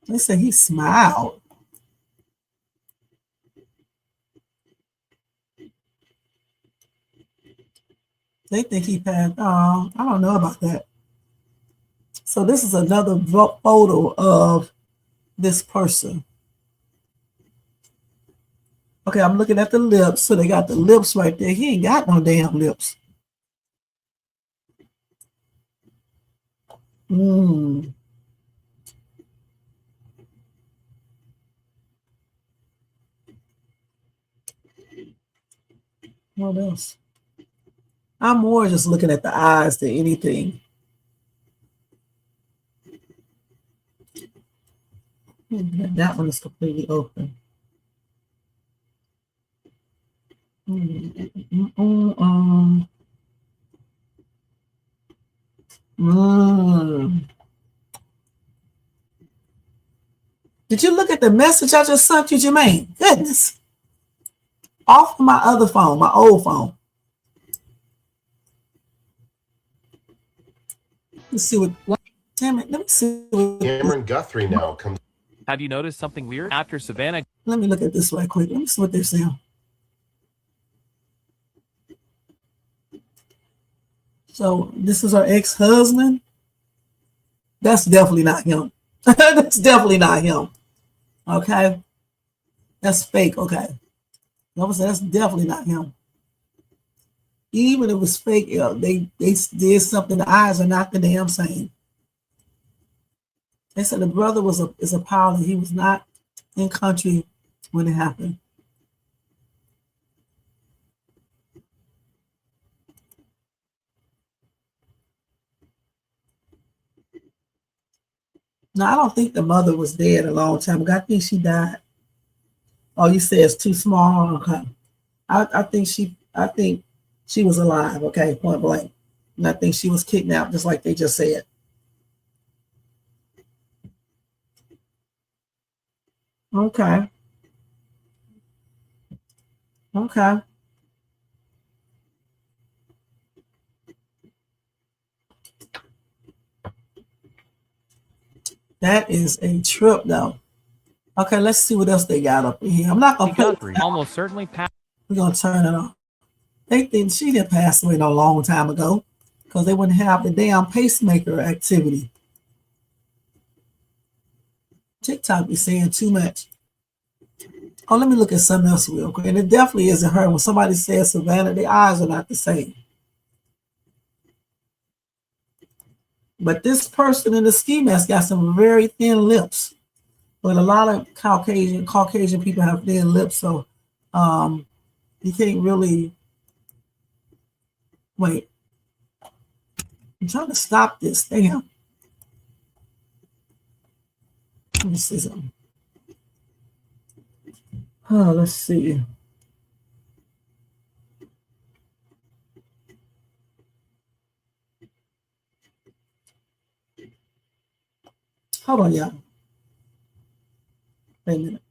They said he smiled. They think he passed. I don't know about that. So this is another photo of this person. Okay, I'm looking at the lips. So they got the lips right there. He ain't got no damn lips. What else? I'm more just looking at the eyes than anything. That one is completely open. Did you look at the message I just sent you, Jermaine? Goodness. Off of my other phone, my old phone. Let's see what. Damn it. Let me see. Cameron Guthrie now comes. Have you noticed something weird after Savannah? Let me look at this right quick. Let me see what they're saying. So this is her ex-husband. That's definitely not him. That's definitely not him. Okay. That's fake. Okay. That's definitely not him. Even if it was fake, they did something. The eyes are not the damn same. They said the brother is a pilot. He was not in country when it happened. No, I don't think the mother was dead a long time ago. I think she died. Oh, you say it's too small? Okay. I think she was alive, okay, point blank. And I think she was kidnapped, just like they just said. Okay. Okay. That is a trip, though. Okay, let's see what else they got up in here. I'm not gonna Guthrie almost certainly passed. We're gonna turn it on. They think she didn't pass away a long time ago, because they wouldn't have the damn pacemaker activity. TikTok be saying too much. Oh, let me look at something else real quick. And it definitely isn't her. When somebody says Savannah, their eyes are not the same. But this person in the ski mask got some very thin lips. But a lot of Caucasian people have thin lips, so you can't really wait. I'm trying to stop this. Damn. Let me see something. Oh, let's see. Hold on, y'all. Wait a minute.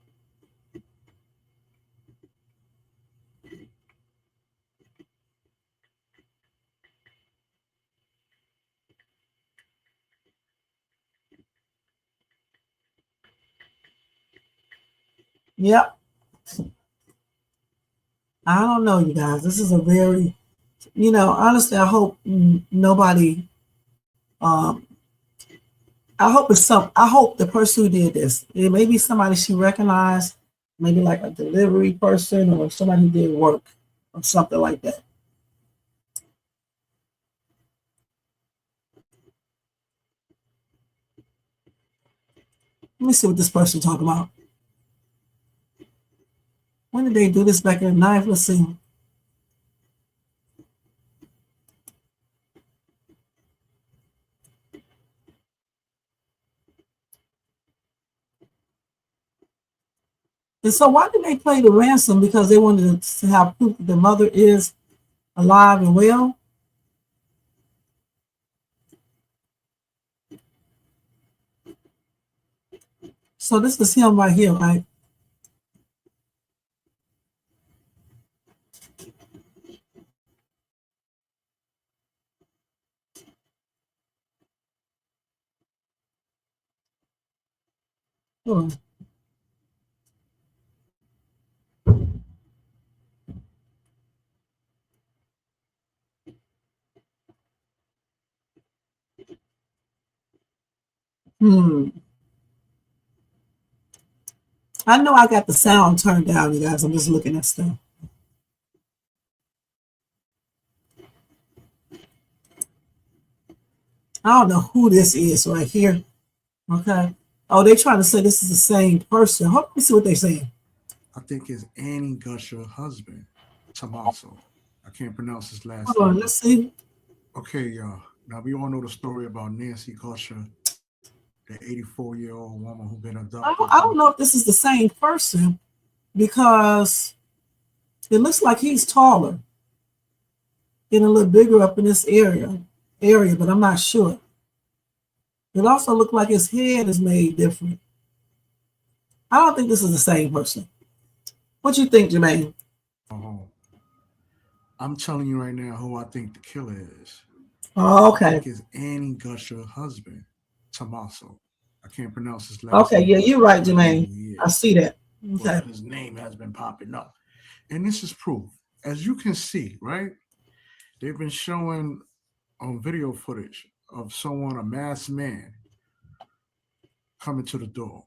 Yep. I don't know, you guys. This is a very, honestly, I hope nobody, I hope the person who did this, it may be somebody she recognized, maybe like a delivery person or somebody who did work or something like that. Let me see what this person talking about. When did they do this back in the 9th? Let's see. And so why did they play the ransom? Because they wanted to have proof that the mother is alive and well? So this is him right here, right? Hold on. I know I got the sound turned down, you guys. I'm just looking at stuff. I don't know who this is right here. Okay. Oh, they're trying to say this is the same person. Let me see what they're saying. I think it's Annie Gutcher's husband, Tommaso. I can't pronounce his last Hold on, name. let's see. Okay, y'all. Now we all know the story about Nancy Gutcher, the 84-year-old woman who been abducted. I don't know if this is the same person because it looks like he's taller, getting a little bigger up in this area, but I'm not sure. It also looked like his head is made different. I don't think this is the same person. What you think, Jermaine? Oh, I'm telling you right now who I think the killer is. Oh, I okay. think it's Annie Gusher's husband, Tommaso. I can't pronounce his last Okay, name. yeah, you're right, I don't know Jermaine. who he I is, see that. but Okay. his name has been popping up. And this is proof. As you can see, right? They've been showing on video footage of someone, a masked man, coming to the door.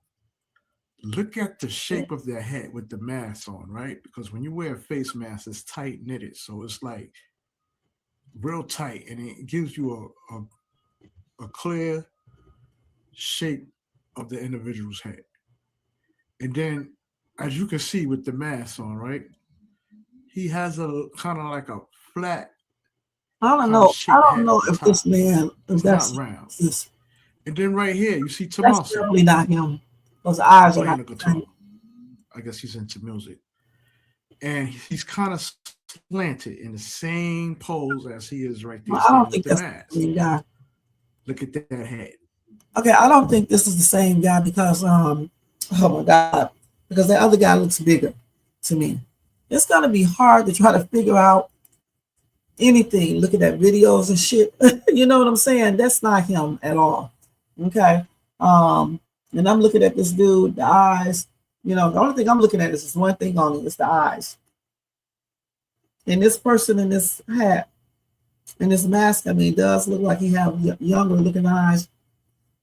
Look at the shape of their head with the mask on, right? Because when you wear a face mask, it's tight knitted. So it's like real tight, and it gives you a clear shape of the individual's head. And then, as you can see with the mask on, right, he has a kind of like a flat I don't kind know. of shaped I head don't know at the if top. this man, if It's that's not round. this. And then right here, you see That's Tommaso definitely not him. Those eyes are playing not the the same. guitar. I guess he's into music. And he's kind of slanted in the same pose as he is right there Well, I don't standing with think the that's mask. the same guy. Look at that head. Okay, I don't think this is the same guy because oh my God, because the other guy looks bigger to me. It's gonna be hard to try to figure out anything looking at videos and shit. You know what I'm saying? That's not him at all. Okay. And I'm looking at this dude, the eyes. You know, the only thing I'm looking at is this one thing only, it's the eyes. And this person in this hat and this mask, I mean, does look like he have younger looking eyes.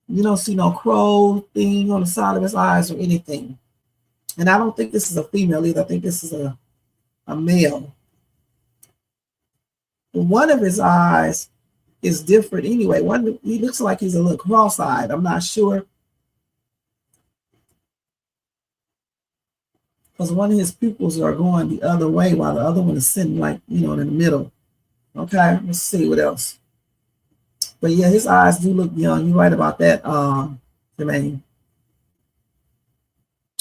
You don't see no crow thing on the side of his eyes or anything. And I don't think this is a female either. I think this is a male. One of his eyes is different anyway. One, he looks like he's a little cross-eyed. I'm not sure. Because one of his pupils are going the other way while the other one is sitting like, you know, in the middle. Okay, let's see what else. But yeah, his eyes do look young. You're right about that, Jermaine.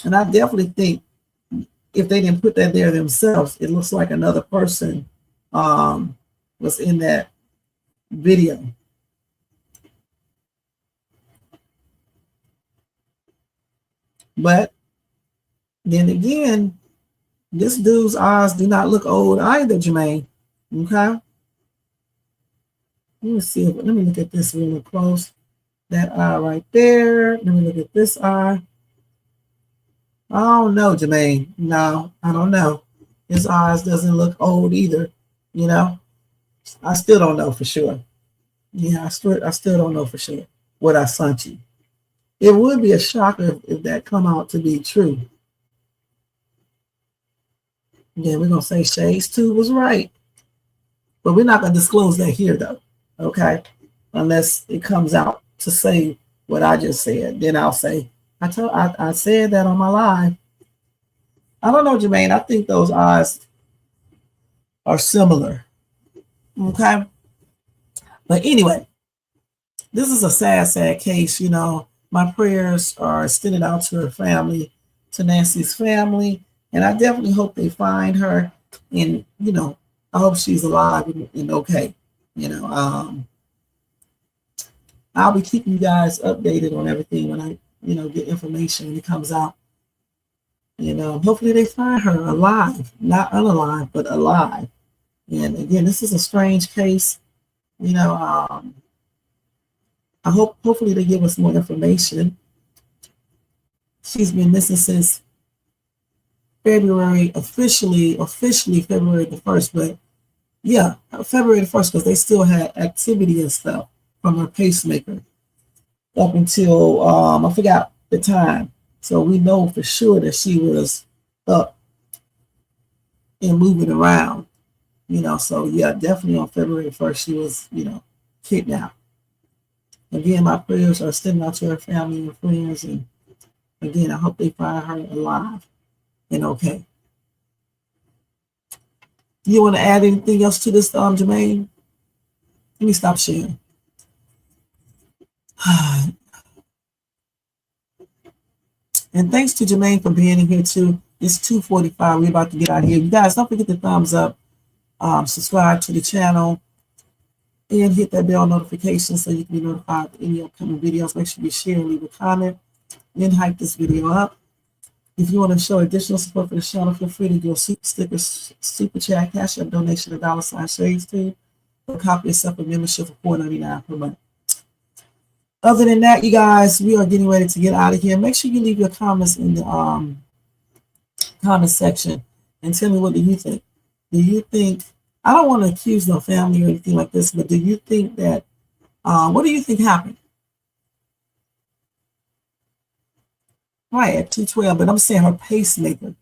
And I definitely think if they didn't put that there themselves, it looks like another person was in that video. But then again, this dude's eyes do not look old either, Jermaine. Okay. Let me see. Let me look at this really close. That eye right there. Let me look at this eye. I don't know, Jermaine. No, I don't know. His eyes doesn't look old either. You know, I still don't know for sure. Yeah, I still don't know for sure what I sent you. It would be a shocker if that come out to be true. Yeah, we're gonna say Shades 2 was right, but we're not gonna disclose that here though. Okay, unless it comes out to say what I just said, then I'll say I said that on my live. I don't know, Jermaine. I think those eyes are similar. Okay, but anyway, this is a sad, sad case. You know, my prayers are extended out to her family, to Nancy's family, and I definitely hope they find her. And you know, I hope she's alive and okay. You know, I'll be keeping you guys updated on everything when I, you know, get information when it comes out. You know, hopefully they find her alive, not unalive, but alive. And again, this is a strange case. You know, I hopefully they give us more information. She's been missing since February, officially February the 1st, but yeah, February the 1st, because they still had activity and stuff from her pacemaker up until I forgot the time. So we know for sure that she was up and moving around, you know. So yeah, definitely on February 1st, she was, you know, kidnapped. Again, my prayers are extending out to her family and friends, and again, I hope they find her alive and okay. You want to add anything else to this, Jermaine? Let me stop sharing. And thanks to Jermaine for being in here too. It's 2:45. We're about to get out of here. You guys, don't forget the thumbs up, subscribe to the channel, and hit that bell notification so you can be notified of any upcoming videos. Make sure you share and leave a comment, and hype this video up. If you want to show additional support for the channel, feel free to do a super sticker, super chat, cash up donation, $$Shades2, or a copy of separate membership for $4.99 per month. Other than that, you guys, we are getting ready to get out of here. Make sure you leave your comments in the comment section and tell me, what do you think? Do you think, I don't want to accuse no family or anything like this, but do you think that, what do you think happened? Right, at 2:12, but I'm saying her pacemaker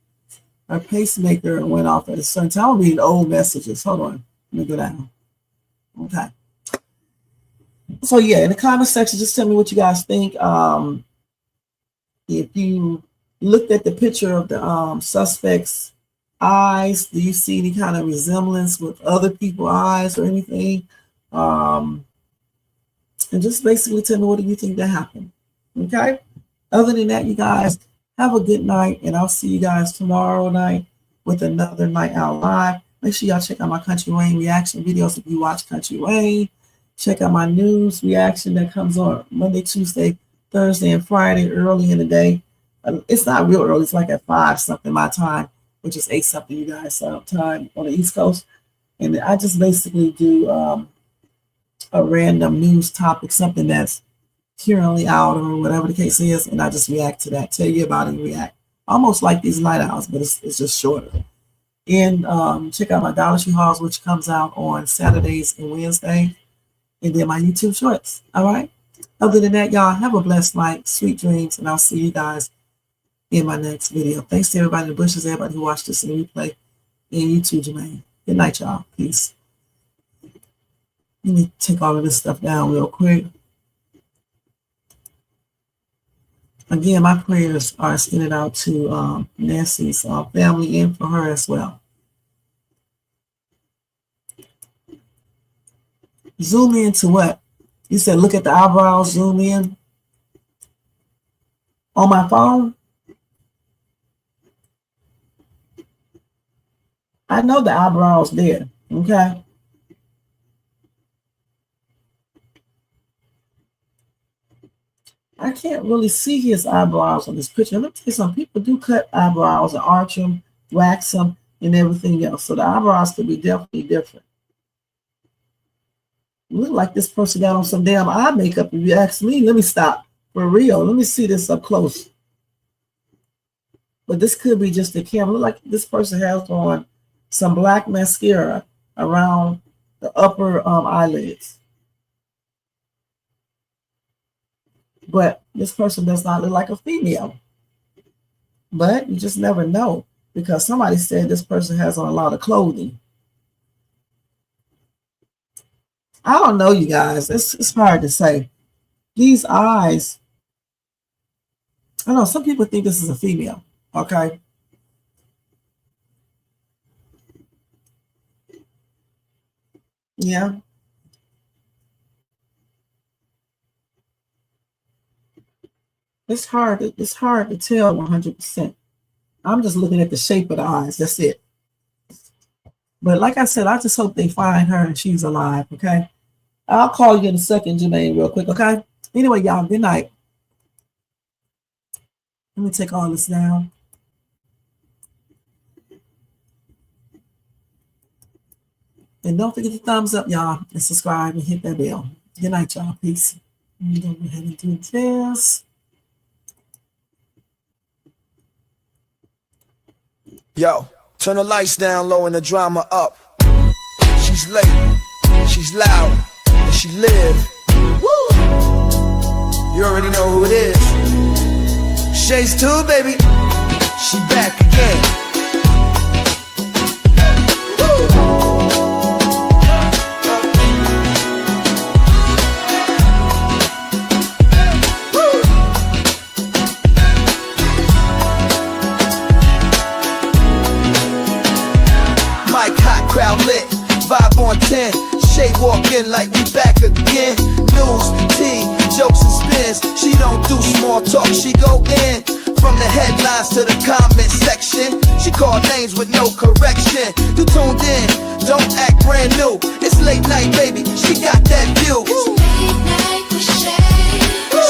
went off at a certain time. I'm reading old messages. Hold on, let me go down. Okay. So yeah, in the comment section, just tell me what you guys think. If you looked at the picture of the suspect's eyes, do you see any kind of resemblance with other people's eyes or anything? And just basically tell me, what do you think that happened? Okay. Other than that, you guys have a good night, and I'll see you guys tomorrow night with another Night Out Live. Make sure y'all check out my Country Rain reaction videos if you watch Country Rain. Check out my news reaction that comes on Monday, Tuesday, Thursday, and Friday early in the day. It's not real early. It's like at 5 something my time, which is 8 something you guys time on the East Coast. And I just basically do a random news topic, something that's currently out or whatever the case is, and I just react to that, tell you about it and react. Almost like these night owls, but it's just shorter. And check out my Dollar Tree hauls, which comes out on Saturdays and Wednesdays, and then my YouTube shorts. All right. Other than that, y'all have a blessed night, sweet dreams, and I'll see you guys in my next video. Thanks to everybody in the bushes, everybody who watched this in replay, and you too, Jermaine. Good night, y'all. Peace. Let me take all of this stuff down real quick. Again, my prayers are extended out to Nancy's family and for her as well. Zoom in to what? You said look at the eyebrows, zoom in. On my phone? I know the eyebrows there, okay? I can't really see his eyebrows on this picture. Let me tell you something. People do cut eyebrows and arch them, wax them, and everything else. So the eyebrows could be definitely different. Look like this person got on some damn eye makeup. If you ask me, let me stop. For real. Let me see this up close. But this could be just the camera. Look like this person has on some black mascara around the upper eyelids. But this person does not look like a female. But you just never know, because somebody said this person has on a lot of clothing. I don't know, you guys. It's hard to say. These eyes, I know some people think this is a female. Okay. Yeah. It's hard to tell 100%. I'm just looking at the shape of the eyes. That's it. But like I said, I just hope they find her and she's alive, okay? I'll call you in a second, Jermaine, real quick, okay? Anyway, y'all, good night. Let me take all this down. And don't forget to thumbs up, y'all, and subscribe and hit that bell. Good night, y'all. Peace. I'm going to go ahead and do this. Yo, turn the lights down low and the drama up. She's late, she's loud, and she live. Woo! You already know who it is. Shades 2, baby. She back again. Crowd lit, vibe on 10. Shay walk in like we back again. News, tea, jokes and spins. She don't do small talk, she go in. From the headlines to the comment section, she call names with no correction. You tuned in, don't act brand new. It's late night, baby, she got that view.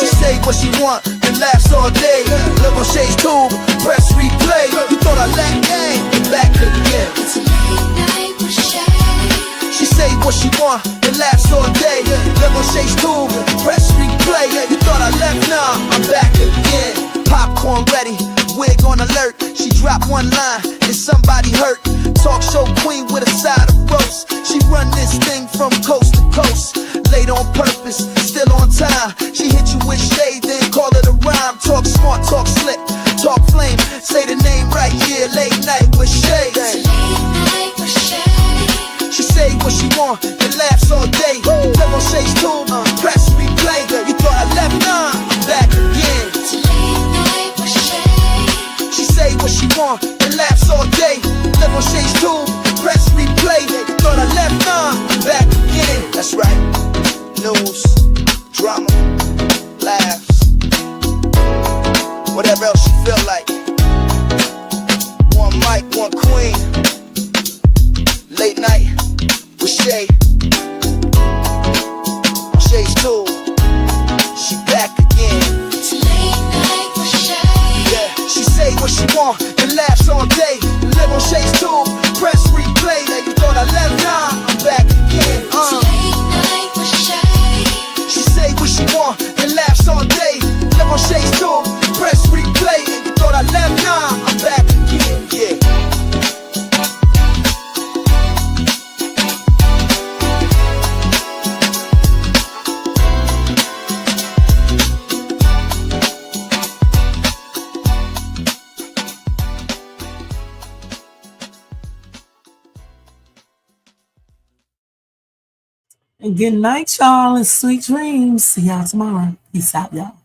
She say what she want and laughs all day. Live on Shay's tube, press replay. You thought I lacked game, back again. It's a late night with Shay. She say what she want and laughs all day. Live on Shay's tube, press replay. You thought I left, nah, I'm back again. Popcorn ready, wig on alert. She dropped one line and somebody hurt. Talk show queen with a side of roast. She run this thing from coast to coast. Late on purpose, still on time. She hit you with shade, then call it a rhyme. Talk smart, talk slick, talk flame. Say the name right, yeah, late night with Shay. It's a late night with Shay. She say what she want and laughs all day. Live on Shay's tube, press replay. You thought I left, nah, I'm back again. It's a late night with Shay. She say what she want and laughs all day. Live on Shay's tube, press replay. You thought I left, nah, I'm back again. That's right. News, drama, laughs, whatever else you feel like. One mic, one queen. Late night with Shay. On Shay's tube, she back again. It's a late night with Shay. Yeah, she say what she want and laughs all day. Live on Shay's tube, press replay. You thought I left, nah, I'm back again. It's a late night with Shay. She say what she want and laughs all day. Live on Shay's tube, press replay. You thought I left, nah, I'm back again. Yeah. And good night, y'all, and sweet dreams. See y'all tomorrow. Peace out, y'all.